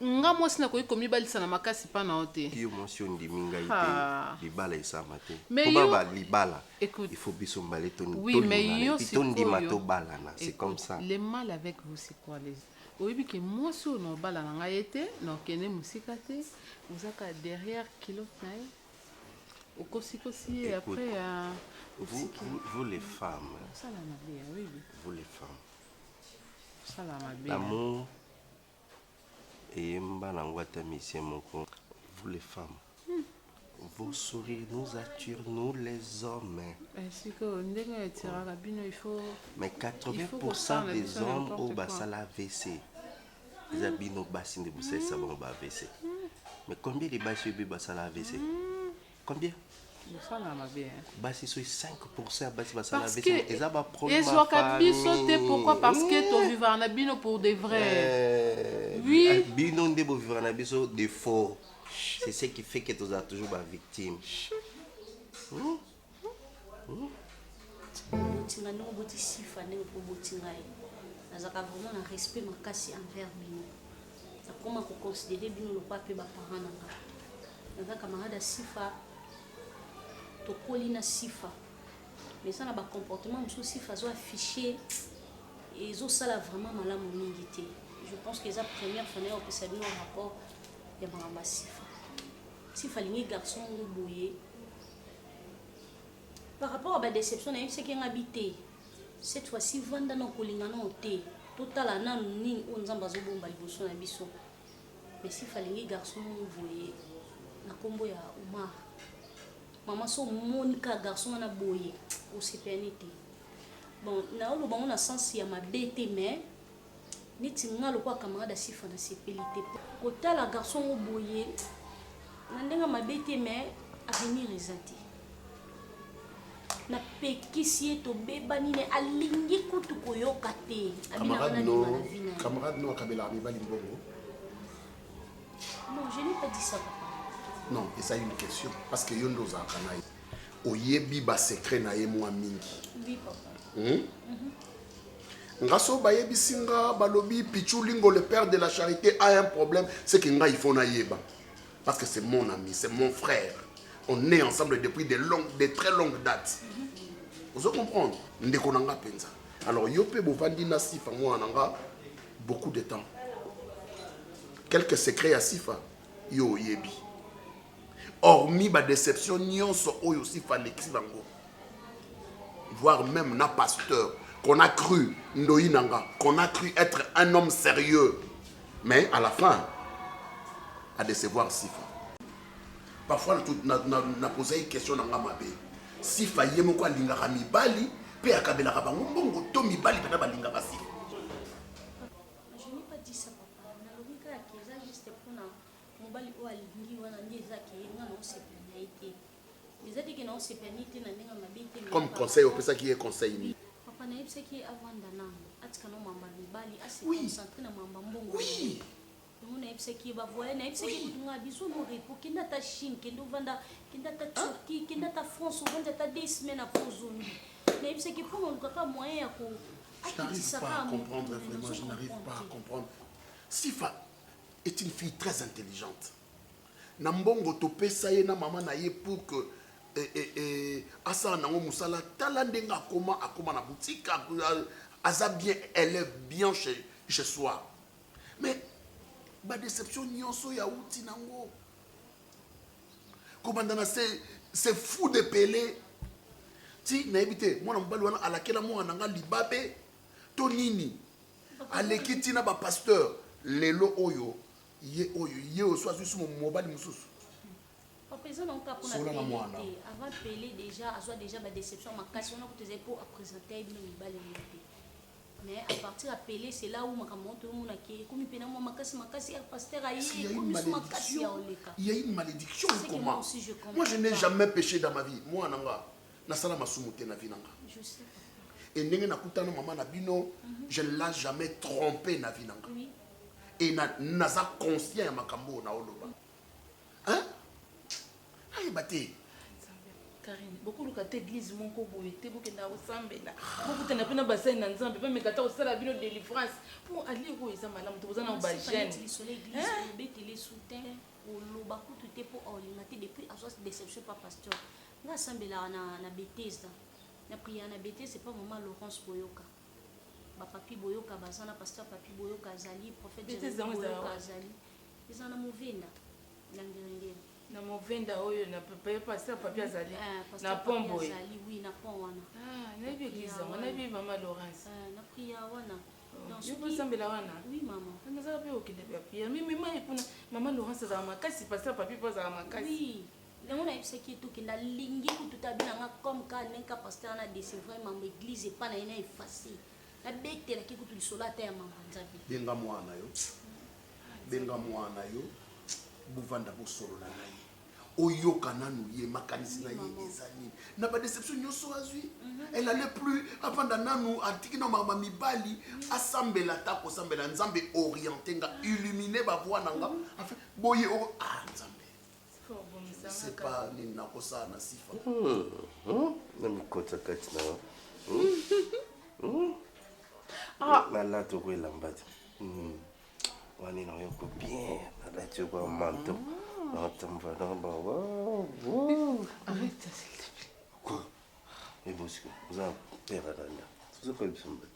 Nga moi sina koyi komi balisa na makasi pa na ote. Yo monsieur ndiminga ite libala isama te. Mais baba libala. Écoute, il faut biso mbale toni. Oui, mais yo tondi mato balana, c'est comme ça. Le mal avec vous c'est quoi les oyebi que moi so no bala na ngai ete no kene musika te uzaka derrière kilo nae okosi et après vous les femmes. Ça la mabe oui. Vous les femmes. Ça la mabe. L'amour et mba na ngwata mission moko. Vous les femmes. Vos sourires nous attirent, nous les hommes. Mais 80% des hommes au bassin la WC. Ils habitent au bassin de Boussé, ça va au WC. Mais combien de bassins au bassin la WC? Combien? Bassin sur 5% bassin la WC. Ils ont un problème. Pourquoi? Parce que tu vivre en abino pour de vrai. Oui. Bino de vivre en abino de faux. C'est ce qui fait que tu as toujours des victimes. Botinga no boti sifa ne ko botinga e. Nazaka vraiment un respect makasi envers bino. Ça comment ko considérer bino le pape ba parents nanga. Nazaka camarade sifa to kolina sifa. Mais ça na ba comportement monsieur sifa zo affiché et zo sala vraiment malamu mingi te. Je pense que la première fois on peut saluer un rapport ya mama sifa. Sifa lingi garçon ngo boye. Par rapport à la déception, c'est qu'il y a habité. Cette fois-ci, vendre nos colingana au thé. Total, on a ni on a besoin de balbusson à bisson. Mais s'il fallait les garçons, vous voyez, na combo ya Omar. Maman so Monica garçon na boye au CPNT. Bon, na le bon on a sens ya ma BT mais ni tinga le quoi camarade sifa na CPLT. Total la garçon au boye. Na ndenga ma BT mais avenir rezati. Na pekisi to bebani ne alingi kutu koyoka te camarade no akabela mibali mbongo. Non, je n'ai pas dit ça papa. Non, et ça une question parce que yondo za kanai oyebi ba secret na ye moi mingi. Oui papa. Ngaso bayebi singa balobi Pichulingo le père de la charité a un problème, c'est que nga il faut na yeba parce que c'est mon ami, c'est mon frère. On est ensemble depuis de très longues dates. Vous comprenez? Ndekonanga penza. Alors yope bovandi na sifa moi nanga beaucoup de temps. Quelques secrets à sifa yo yebi. Hormis ba déception nyonso oyo sifa lexi bango. Voire même na pasteur qu'on a cru ndoyi nanga, qu'on a cru être un homme sérieux. Mais à la fin à décevoir sifa. Parfois, na posé une question dans ma bé. Si faillé mon quoi lingara mibali, pe akabela kabango bongo to mibali pena balingara si. Je n'ai pas dit ça papa. Na lobika ya keza juste pour na mobali o alingi wana ndeza ke nga no se pénalité. Les a dit que non se pénalité na ndenga mabete. Comme conseil au pesa qui est conseil ni. Papa na yebse ki avanda nango. Atika no mamba mibali asi concentré na mamba mbongo. Oui. On a fait qui va voir, on a fait qui nous a besoin de repos. Qui n'a ta Chine, qui n'a ta Turquie, qui n'a ta France, on a des semaines à poser. On a fait qui pour nous caca moyen à Je n'arrive pas à comprendre vraiment, je n'arrive pas à comprendre. Sifa est une fille très intelligente. Nambongo topé ça y na maman na ye pour que asa nango musala talandenga akoma na boutique asa bien elle est bien chez soi. Mais ba déception nyonso ya uti nango komandana c'est fou de Pelé ti na ebité mwana mbali wana alakela mwana nga libabe to nini alekiti na ba pasteur lelo oyo ye oswa su mobali mususu papa ils ont pas pour la Pelé avant Pelé déjà ba déception makasi on a cotisé pour présenter une mbali mais à partir de Pelé, c'est là où ma monte mon qui comme il moi makasi pasteur aïe comme makasi oleka. Il y a une malédiction comment? Moi je n'ai jamais péché dans ma vie. Moi nanga na sala masumuté na vie nanga. Je sais. Et ndenge na kutana maman na bino, je ne l'ai jamais trompé na vie nanga. Oui. Et na za conscient ya makambo na oloba. Hein? Aïe baté. Karine, beaucoup de côté église mon ko boyete beaucoup na osambela. Beaucoup tena pena bassin na nzambe pa mekata osala bino délivrance pour aller ko isa malamu to bozana ba jeune. Le soleil église bete les soutien au loba ko tout pour olingaté depuis à source déception pas pasteur. Na sambela na Bethesda. Na prière na Bethesda c'est pas maman Laurence Boyoka. Ba papi Boyoka bazana pasteur papi Boyoka azali prophète Boyoka azali. Ils en a mouvenda. Langirengere. Na movenda oyo na papa pasteur papi azali na pombo azali oui na pom wana na église na bi maman Laurence na prière wana donc je peux sambela wana oui maman na za pe okende pa prière mais maman epuna maman Laurence za makasi pasteur papi poza makasi oui Lengo na yebisaki tokenda lingi kututabinanga comme ka nenka pasteur na décevre mambo église epa na ye na effacé nabetelaki kutu lisolo ata ya mama nzambe benga mwana yo bovanda bosolola na ye oyoka nanu ye makanisi na ye ezali na badéception nyonso azwi elle allait plus avanda nanu atiki na mama mibali asambela ta kosambela nzambe orienté nga illuminer bavoi na nga enfin boye nzambe c'est pas nini nakosala na sifa na mikota kati na nalati okoelamba te wani na oyoko bien nalati okwa manto Arrête ça s'il te plaît. Quoi? Mais bon, c'est que vous avez un père à l'âne. C'est ça qu'il me semble.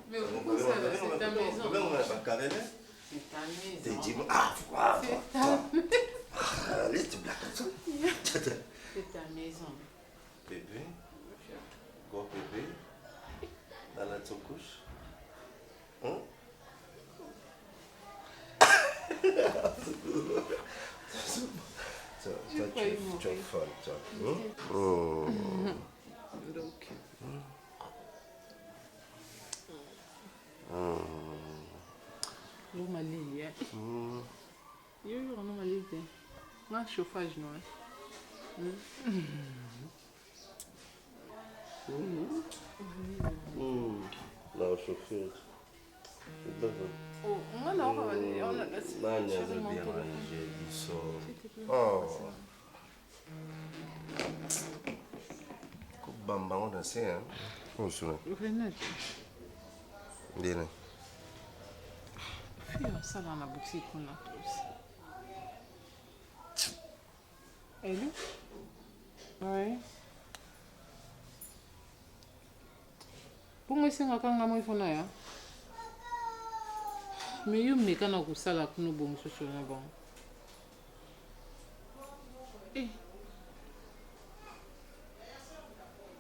Mais pourquoi ça, c'est ta maison? C'est ta maison. C'est ta maison. Bébé, gros bébé, dans la couche. Tu es folle, toi. Donc. Yo malili hein. Yo no malili te. Na chauffage non La chauffage. Oh, on a Bamba on a c'est hein. On se souvient. Bien. Ça dans la boutique on a tous. Elle? Oui. Pour moi c'est quand on a fait ya. Mais yo me kana kusala kuno bon soso na bon. Eh.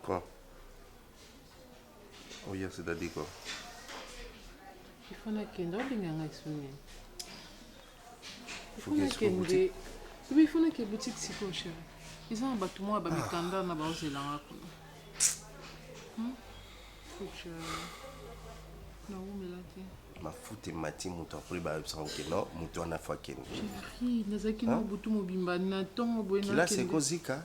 Quoi? Oui, c'est-à-dire quoi? Il faut na kende obinganga isuni. Il faut que na tu sois boutique. Oui, il faut na que boutique siko chérie. Ils ont battu moi ba mikanda na ba ozelanga kuna. Faut que na umelati. Mafuta mati mutu apres basanke non mutu ana fakene. Chérie, nazaki no butu mobimba na tongo boyena. Kila c'est kozika.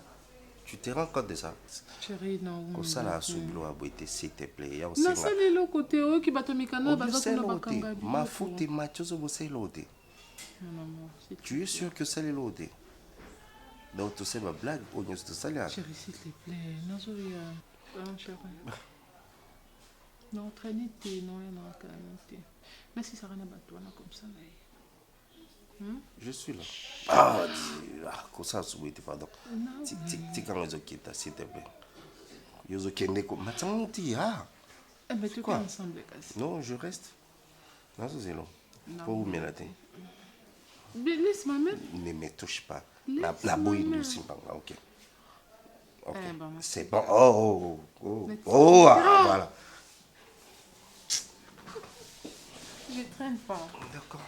Tu te rends compte de ça? Chérie, non. Comme ça là sublo aboite s'il te plaît. Ya na sali lo côté o ki bato mikana baza kuna bakanga. Mafuta mati zo bosai lote. Tu es sûr que c'est l'autre? Donc tu sais ma blague au niveau de ça là. Chérie, s'il te plaît, nazoya. Chérie. Non, tranquille, non, non, calme. Mais si ça rien à battre, comme ça là. Je suis là. Comme ça, oui, pardon. Tu quand ils ont quitté, s'il te plaît. Ils ont quitté comme maintenant, tu as. Mais tu es ensemble, quasi. Non, je reste. Non, c'est long. Pour vous me laisser. Mais laisse-moi même. Ne me touche pas. La bouille douce, ok. Ok. C'est bon. Oh, voilà. Je traîne pas. D'accord.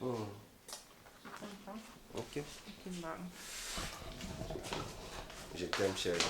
Je traîne pas. Ok. Bah. Je t'aime, chérie.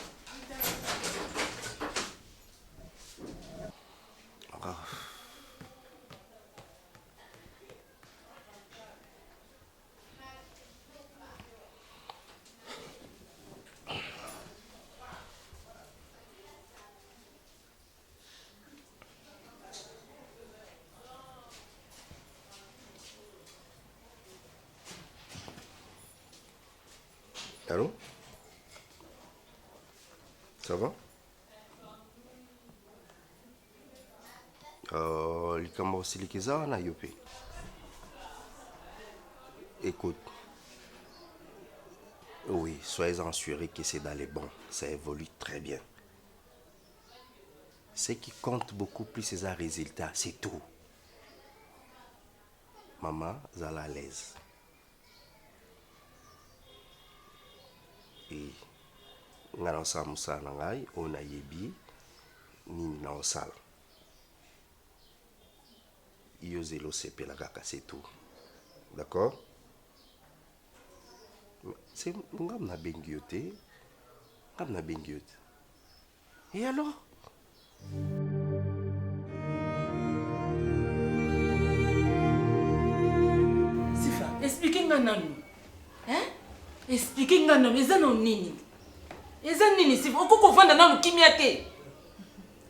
Allô? Ça va? Likambo osilikiza wana yo pe. Écoute, Oui, soyez assurés que c'est dans les bons. Ça évolue très bien. Ce qui compte beaucoup plus, c'est un résultat, c'est tout. Maman, vous allez à l'aise. Et nous avons ça, on a yebi, ni na osal. Iyo zelo sepe la kaka, c'est tout. D'accord? C'est ngam na bengiote. Ngam na bengiote. Et alors? Sifa, expliquez-moi nanu. Hein? Expliquez-moi nanu, eza no nini? Eza nini Sifa? Okoko vanda nanu kimia te.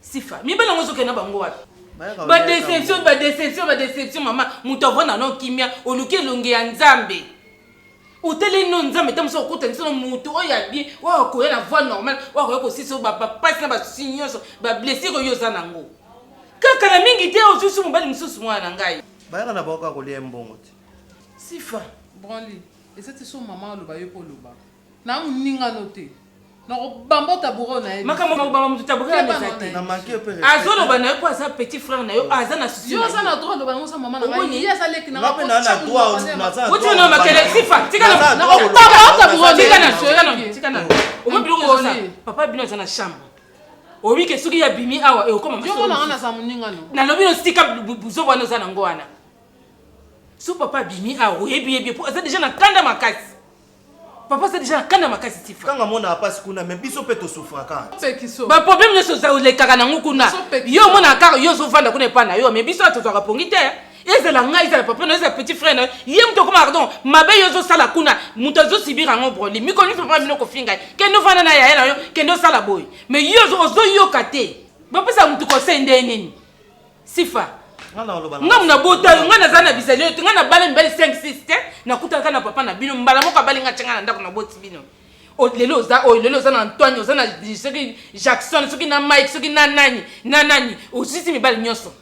Sifa, mi bala ngozo kena bango wapi? Ba déception maman, muto vanda no kimia, oluke longe ya nzambe. Utele no nzambe tamuso okuta nsono mutu oya bi, wa ko na voix normale, wa ko siso ba passe na ba sinyoso, ba blessure yo za nango. Kaka na mingi te osusu mobali mususu mwana ngai. Bayaka na boka ko lie mbongo te. Sifa, Branly, et cette son maman le baye pour le bas. Na muninga noté. Na bambo taburo na ye. Makamo bambo mutu taburo na mezate. Na manqué peu. Azolo bana ko sa petit frère na yo azana susu. Yo za na droit le bango sa maman na ngai. Ya sa leki na ko na droit na za. Uti na makele Sifa, tika na. Na taburo tika na. O mo biloko sa. Papa bino za na chambre. Obi ke suki ya bimi awa e okoma yo na ngana sa muninga no. Na lobi no stika buzo bwana za na ngwana. So papa bimi awa yebi po ça déjà na kanda makasi. Papa c'est déjà na kanda makasi Sifa. Kanga mona apasi kuna mais biso pe to souffra ka. Ba problème ne so za le kaka na ngukuna. Yo mona kaka yo so vanda kuna pa na yo mais biso to ka pongi te. Ezela ngai ezela papa no ezela petit frère no. Yem to koma pardon. Mabe yo zo sala kuna muto zo sibira ngo Branly. Mi ko ni papa bino ko finga. Ke no vanda na ya na yo ke no sala boy. Mais yo zo yo kate. Ba pesa mutu ko sende nini. Sifa. Ngam na bota ngana zana bisali yo ngana bale mbali 5 6 te na kutaka na papa na bino mbala moko bali nga tshanga na ndako na boti bino o lelo za na Antoine za na soki Jackson soki na Mike soki na nani o sisi mi bali nyoso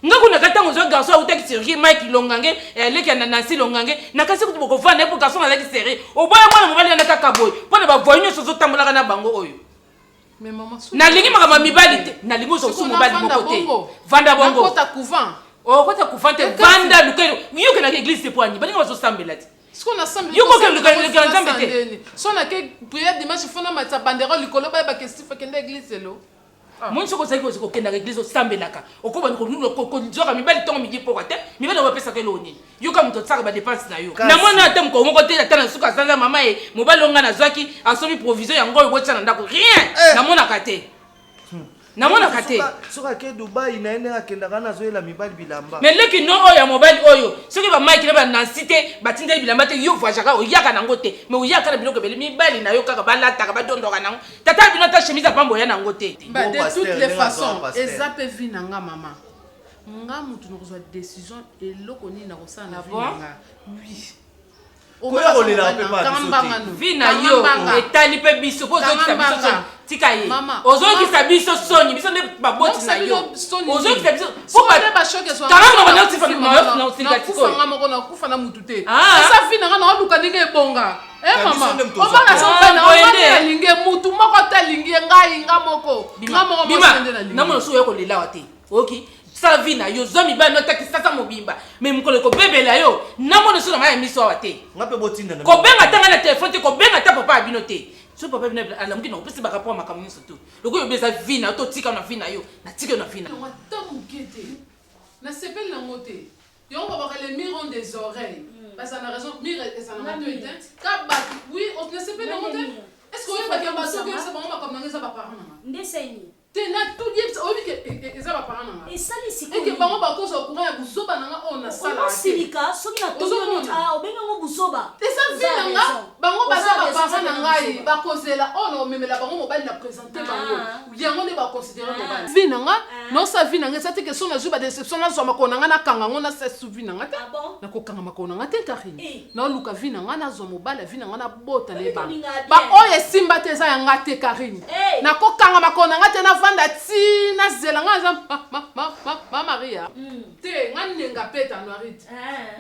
ngako na katango zo garçon utaki Sergi Mike Longange leki na Nancy Longange na kasi kutu boko vana pour garçon na leki série o boya mwana mobali na kaka boy pona ba voyo nyoso zo tambola na bango oyo. Mais maman, na lingi makama mibali te na lingo so mobali moko te vanda bongo kota couvent o kota couvent te vanda lukero yo ke na église te poani bali ngo so sambela te siko na sambela yo ko ke lukero nzambe te so na ke prière dimanche fona matsa bandero likolo ba ke sifa kende église lo mon soko sai ko kenda église o sambelaka o ko bani ko nzoka mibali tongo midi poko te mibali ba pesa ke loni yo ka mto tsaka ba dépense na yo na mona ata mko moko te ata na suka sanza mama e mobali onga na zwaki asomi provision yango yo tsa na ndako rien na mona kate na mona kate soka ke Dubai na ene akenda kana zoela mibali bilamba mais leki no oya mobali oyo soki ba Mike na ba na cité batinde bilamba te yo voyaka o yaka nango te mais o yaka na biloko bele mibali na yo kaka balata ka badondoka nango tata bino ta chemise pambo ya nango te de toutes les façons ezape vi nanga mama nga mutu no kozwa décision eloko nini na kosala na vi nanga oui koya kolela pe ba vina yo etali pe biso po zo kisa biso soni tika ye ozo kisa biso soni biso ne baboti na yo ozo kisa biso po ba ba choke so kama ngoma na tifa na usinga tiko kufa ngamo kona kufa na mutu te esa vina nga na luka ndenge ebonga mama obanga so bana obanga linge mutu moko ta linge ngai ngamoko ngamoko mo sende na linge na mo so yo kolela wate okay sa vina yo zomi ba no taki sasa mobimba mais mukolo ko bebela yo na mo so na ma miso wate ngape botinda na ko benga tanga na téléphone te ko benga ta papa abino te so papa bino ala mukino ko pesi ba rapport makamu so loko yo beza vina to tika na vina yo na tika na vina wata mukete na sepel na ngote yo ba ba les mirons des oreilles parce que na raison mire et ça na moto éteint ka ba oui on ne sepel na ngote est-ce que ba ka ba so que c'est bon comme na ngeza ba parents ndeseni tena tout dit obi ke eza ba parents na et ça les siko et que bango ba ko so courant ya buzoba na on a sala silika soki na tozo ah obenga ngo buzoba esa vinanga bango baza ba parents na ngai ba kozela ono memela bango mobali na présenter bango yango ne ba considérer mobali vinanga non sa vinanga ça te que son ajuba déception na so makona nga na kanga ngona se souvinanga te na ko kanga makona nga te Karine na luka vinanga na zo mobali vinanga na bota le ba oye simba te za yanga te Karine na ko kanga makona nga te na vanda ti na zela nga za ma Maria te nga nenga peta no arrête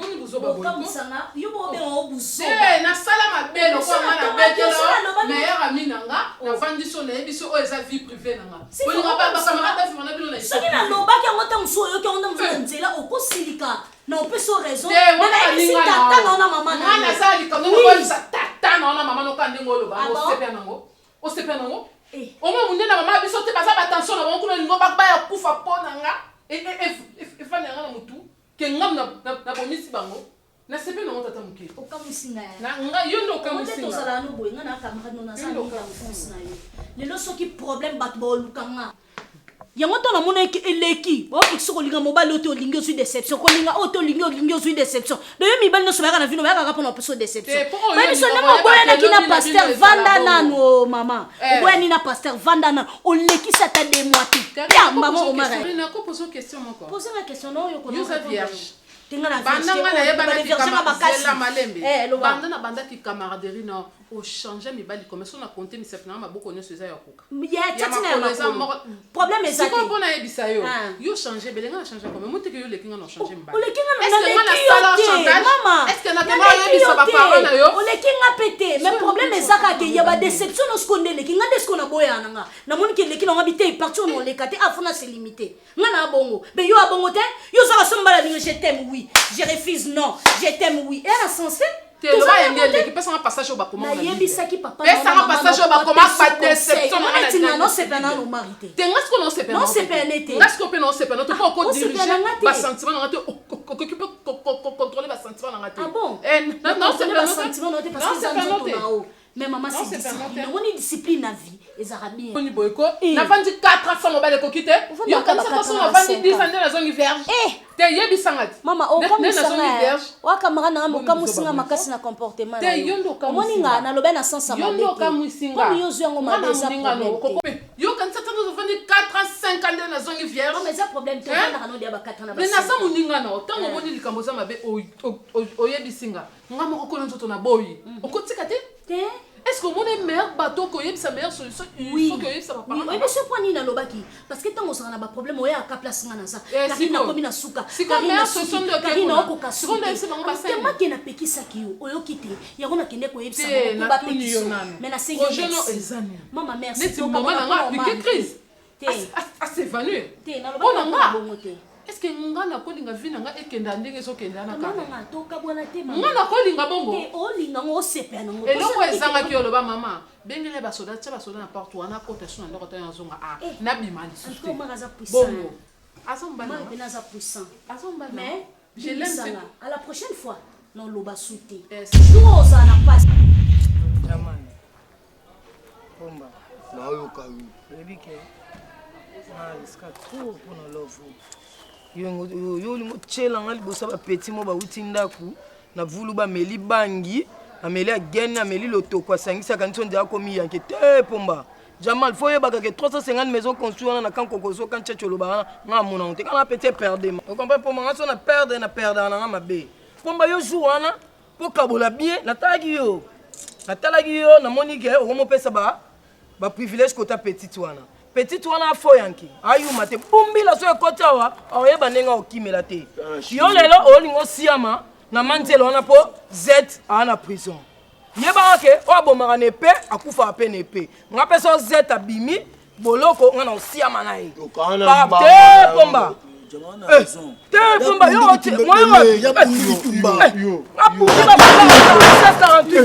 oni buzo ba boliko musanga yo bo be o buzo na sala mabelo ko nga na betelo meilleur ami nanga na vandiso na ebiso o eza vie privée nanga oni nga ba camarade fi mona bilo na soki na loba ki ngota muso yo ki ngota muso nzela okosilika na opeso raison na isi tata na mama na na sali ka ngo ko sa tata na mama no kande ngolo ba o sepe nango Omo munena mama biso te baza attention na bango ngo bakba ya kufa pona nga e fa na mutu ke ngam na bomisi bango na sepe na tata muke okamusinga na nga yo ndo okamusinga to sala no boy nga na camarade no na sala no na yo lelo soki problème bat bo lukanga yango to na mona eleki o kikso ko linga mobile oto lingi osu déception ko linga oto lingi osu déception de yo mibali no sobaka na vino baka ka pona peso déception ba biso na moboya na kina pasteur vanda nano mama oboya ni na pasteur vanda na o lekisa ta de moiti ya mama o mara na ko poser question moko poser la question no yo ko yo sa vierge tingana banda ngana ye bana ki malembe banda na banda ki camaraderie no o changer mibali comme ça on a compté mi sepna maboko nyo seza yakoka ya tatina ya problème est ça ko bona yebisa yo yo changer belenga na changer comme muteke yo lekinga na changer mibali o lekinga na mama est-ce que na kema yebisa ba parole na yo o lekinga pété mais problème est ça que ya ba déception no skonde lekinga desko na boya nanga na moni ke lekina ngabité partout on le kate afuna c'est limité ngana bongo be yo abongo te yo za sombala ni je t'aime oui je refuse non je t'aime oui era censé te lo ba yengele ki pesa un passage au ba comment na yebisa ki papa pesa un passage au ba comment pas déception na non c'est pas non marité te ngasko non c'est pas non c'est pas l'été ngasko pe non c'est pas non to ko diriger ba sentiment na te occuper contrôler ba sentiment na te ah bon non c'est pas sentiment na te parce que ça nous mais maman c'est discipline on est discipline na vie les arabes on y boyko na vandi 4 ans sans mobile ko kité yo comme ça façon na vandi 10 ans na zone vierge te yebisangati mama o comme ça wa camarade na mo kamusinga makasi na comportement te yondo kamusinga moni nga na lobe na sens mabe yondo kamusinga comme yo zo ngoma déjà problème yo kan ça tando vandi 4 ans 5 ans na zone vierge mais ça problème te na no dia ba 4 ans na ba mais na sa muninga na tango moni likambo za mabe o yebisinga ngamo ko kono nzoto na boyi okotika te est-ce que mon meilleur bateau que yeb sa meilleure solution il faut que yeb ça va parler oui mais ce point ni na lobaki parce que tango ça na ba problème o ya ka place nga na ça karina komi na suka karina solution de karina ko ka seconde yeb sa ngoma te ma ke na pekisa ki o yo kite ya ko na kende ko yeb sa ko ba pekisa mais na c'est maman merci c'est maman na nga crise ah c'est venu te na lobaki bongo te est-ce que ngana kolinga vina nga ekenda ndenge so kenda na kaka ngana to kabona te mama ngana kolinga bongo o linga ngo sepe na ngo eloko ezanga ki oloba mama bengele ba soda na porte wana kota suna ndoko ta yazonga na bimali suste bongo azomba na bina za puissant azomba mais je l'aime à la prochaine fois non loba souté chose na passe jamani bomba na yo kawi rebike iska trop pour no love yo lingo tshela nga liboso bapeti mo bauti ndaku na vulu bameli bangi ameli agene ameli lotoko asangisaka nso nzela komi yanke te pomba jamal fo yebaka ke 350 maisons construit wana na kankokoso kan tchetche olobaka nga mona te kana peti perde ma okomprend pomba nga so na perde na nga mabe pomba yo jour wana po kabola bien natalaki yo namoni ke okomopesa ba privilège kota petite wana petite wana fo yanki ayuma te bumbila so ekoti awa oyeba ndenge okimela te yo lelo olingo siama na manzelo wana po z ana prison yebaka ke o abomaka na epe akufa pe na epe nga mpe so z abimi boloko nga na osiama na ye te pomba te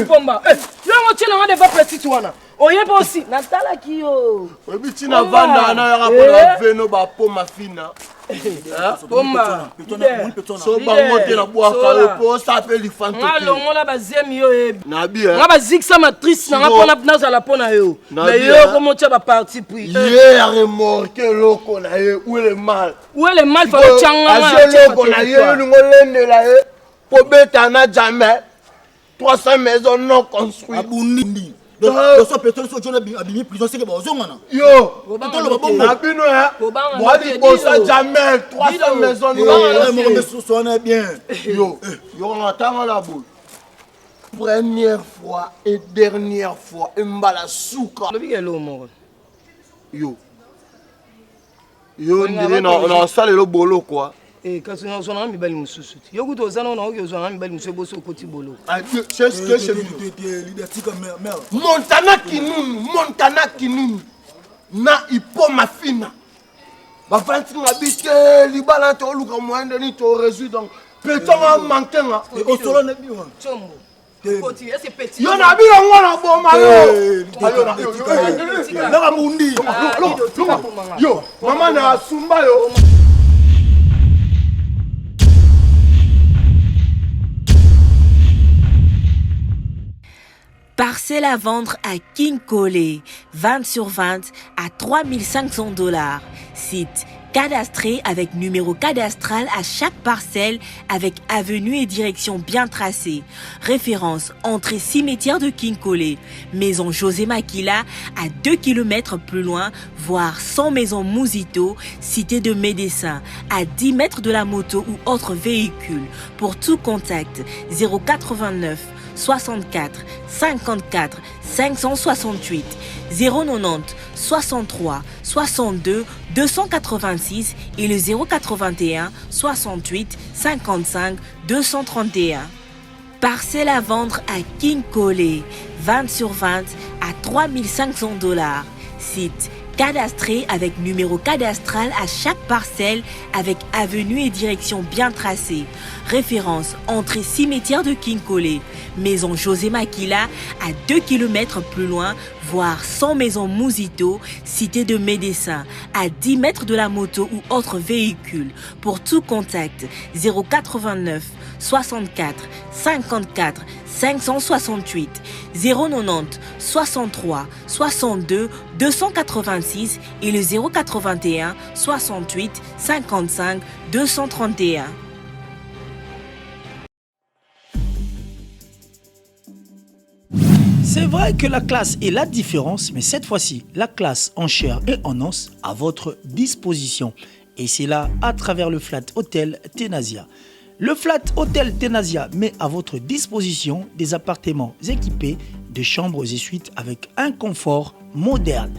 pomba yo otielanga deva petite wana oyeba aussi natalaki yo oyebi na vanda na yaka mpona veno bapoma fina pomba so bango te na bwaka yo mpo osape lifanto nga longola bazemi yo yebi nabi nga bazikisa matrice nanga mpona nazala mpona yo mais yo komotya baparti pris ye aremorke eloko na ye où est le mal falotyanga eloko na ye olingo olendela ye po beta na jamais 300 maisons non construites abundi so pétrole so jona abimi prison c'est que bozongana yo na bino ya boadi posa jamais 300 maisons non so na bien yo on attend la boule première fois et dernière fois mbala suka lo bigelo mo yo Yo ndile na sala le bolo quoi. Kasi na zona mibali mususu. Yo kuto ozana na oki ozana mibali mususu boso koti bolo. C'est ce que je Montana kinunu. Na ipo mafina. Ba fanti ngabite libala to luka moinde ni to résoudre donc peut-on manquer nga. O solo na biwa. Chombo. Petit, c'est petit. Yo na bila ngona boma yo. Maman na sumba yo. Parcelle à vendre à King Collet, 20 sur 20 à $3,500. Site cadastré avec numéro cadastral à chaque parcelle avec avenue et direction bien tracée. Référence entrée cimetière de King Collet. Maison José Maquila à 2 km plus loin, voire 100 maisons Mousito, cité de Médecins, à 10 mètres de la moto ou autre véhicule. Pour tout contact, 089 64 54 568 090 63 62 286 et le 081 68 55 231. Parcelle à vendre à King Collet, 20 sur 20 à $3,500. Site cadastré avec numéro cadastral à chaque parcelle avec avenue et direction bien tracée. Référence entrée cimetière de King Collet. Maison José Maquila à 2 km plus loin, voire 100 maisons Mousito, cité de Médecins, à 10 mètres de la moto ou autre véhicule. Pour tout contact, 089 64 54 568 090 63 62 286 et le 081 68 55 231. C'est vrai que la classe est la différence, mais cette fois-ci, la classe en chair et en os à votre disposition. Et c'est là à travers le Flat Hotel Tenasia. Le Flat Hotel Tenasia met à votre disposition des appartements équipés de chambres et suites avec un confort moderne.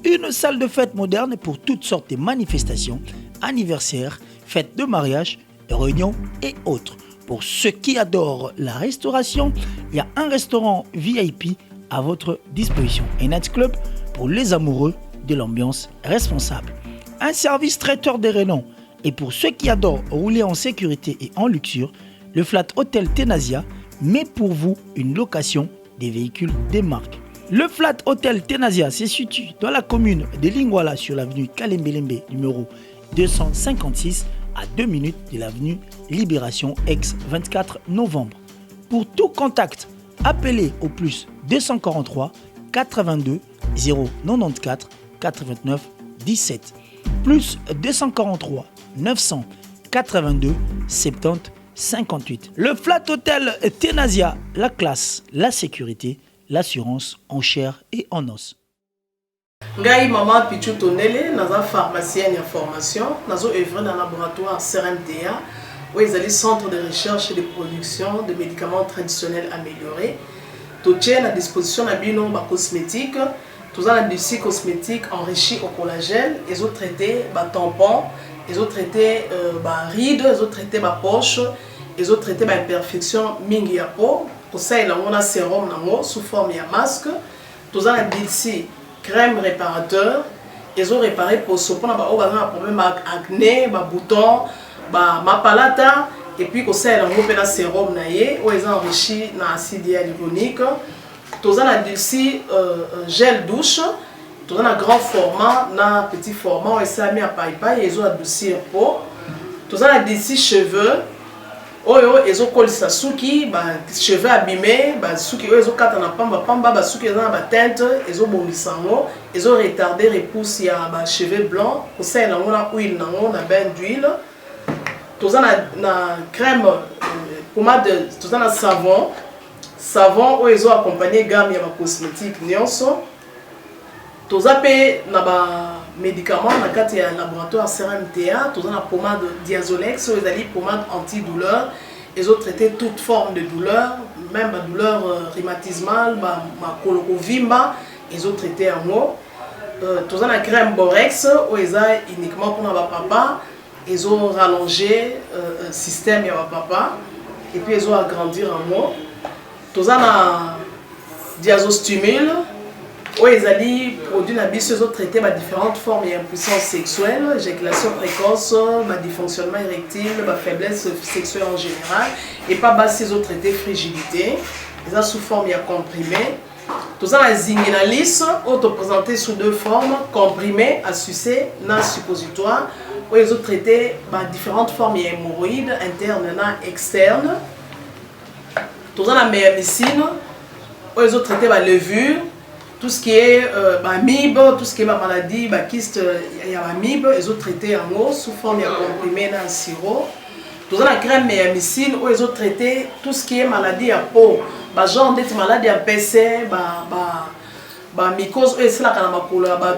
Une salle de fête moderne pour toutes sortes de manifestations, anniversaires, fêtes de mariage, réunions et autres. Pour ceux qui adorent la restauration, il y a un restaurant VIP à votre disposition. Un nightclub pour les amoureux de l'ambiance responsable. Un service traiteur de renom. Et pour ceux qui adorent rouler en sécurité et en luxure, le Flat Hotel Tenasia met pour vous une location des véhicules des marques. Le Flat Hotel Tenasia se situe dans la commune de Lingwala sur l'avenue Kalembelembe numéro 256 à 2 minutes de l'avenue Libération ex-24 novembre. Pour tout contact, appelez au plus 243 82 094 89 17 plus 243 982 70 58. Le Flat Hotel Tenasia, la classe, la sécurité, l'assurance en chair et en os. Ngai maman Pichu Tonele, naza pharmacienne en formation, nazo œuvre dans le laboratoire CRMTA, où ils allaient centre de recherche et de production de médicaments traditionnels améliorés. Tout est à disposition de bino ba cosmétique, tout ça des cosmétiques enrichis au collagène, ils ont traité ba tampon, ils ont traité ba rides, ils ont traité ba poche, ils ont traité ba imperfection mingi ya peau, pour ça il a sérum nango sous forme de masque, tout ça des crème réparateur, ils ont réparé pour ce qu'on a un problème avec acné, boutons, mapalata, et puis qu'on sait un sérum naïe, où ils ont enrichi dans l'acide hyaluronique. Tous on a d'ici gel douche, tous on a grand format, na petit format, et ça mis à paille, ils ont adouci un pot. Tous on a d'ici cheveux. Ils ont collé sa souki, cheveux abîmés, souki ils ont quatre na pamba, souki ils ont teinte, ils ont bonisango, ils ont retardé repousse ya cheveux blancs, pour ça ils ont huile nango na bain d'huile. Tous on na crème pommade, tous on a savon où ils ont accompagné gamme ya cosmétique nyonso. Tous on pe na médicaments dans le laboratoire CRMTA, tout la pommade Diazolex, ils ont pommade antidouleur, ils ont traité toute forme de douleur, même la douleur rhumatismale, ma colorovimba, ils ont traité en haut. toza na crème borex oyo eza uniquement mpona bapapa ezorallonger système ya bapapa et puis ezoagrandir yango. Toza na diazostimule oyo ezali produit na biso ezotraite différentes formes ya impuissance sexuelle, éjaculation précoce, dysfonctionnement érectile, faiblesse sexuelle en général, et pas basi ezotraite frigidité, eza sous forme ya comprimé. Toza na zingenalis oyo toprésenté sous deux formes, comprimé à sucer na suppositoire oyo ezotraite différentes formes ya hémorroïdes interne na externe. Toza na méamycine oyo ezotraite levure, tout ce qui est amibe, tout ce qui est maladie, kyste, il y a amibe, ils ont traité en eau sous forme de comprimé dans le sirop. Tout ça la crème méamycine, où ils ont traité tout ce qui est maladie à peau, genre d'être maladie à PC, mycose, c'est là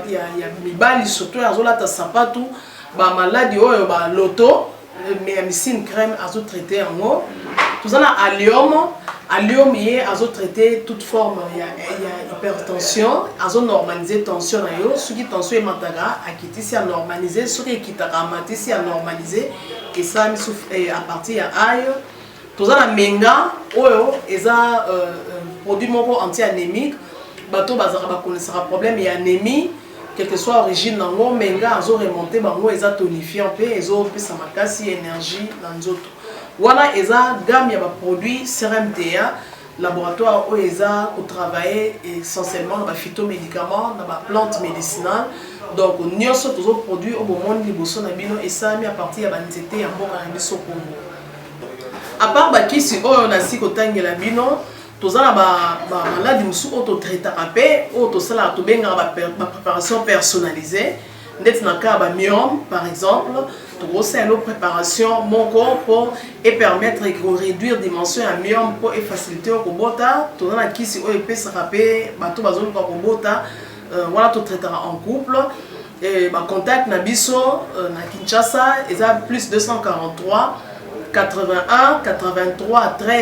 qu'il y a mibali surtout, ils ont là ta sapatou, maladie l'auto, méamycine crème, ils ont traité en eau. Tout ça la allium. Allium est à traiter toute forme, il y a hypertension, à normaliser tension, ce qui tension est mataga, à quitter si à normaliser, ce qui est quitter si à normaliser, et ça à partir de aïe. Tout ça la menga, oyo, et ça produit anti-anémique, bateau bazara connaissera problème et anémie, quelle que soit l'origine dans l'eau, menga, ils ont remonté, ils ont tonifié un peu, ils ont plus sa énergie dans les autres. Voilà, eza gamme ya produits CRMTA laboratoire où eza au travailler essentiellement dans les phytomédicaments, dans les plantes médicinales. Donc nous sommes tous produits au monde liboso na bino et ça mis à partir ya banzete ya mboka na biso Congo. À part bakisi oyo na siko tangela bino, tozala maladie musu auto traitera pe auto sala to benga ba préparation personnalisée. D'être dans le cas de myome, par exemple, c'est une préparation mon corps et permettre de réduire la dimension à myome pour faciliter le robota. Tout le monde qui peut se rappeler, tout le monde voilà, tout traitera en couple. Et contact Nabiso, na Kinshasa, ils ont plus 243 81 83 13.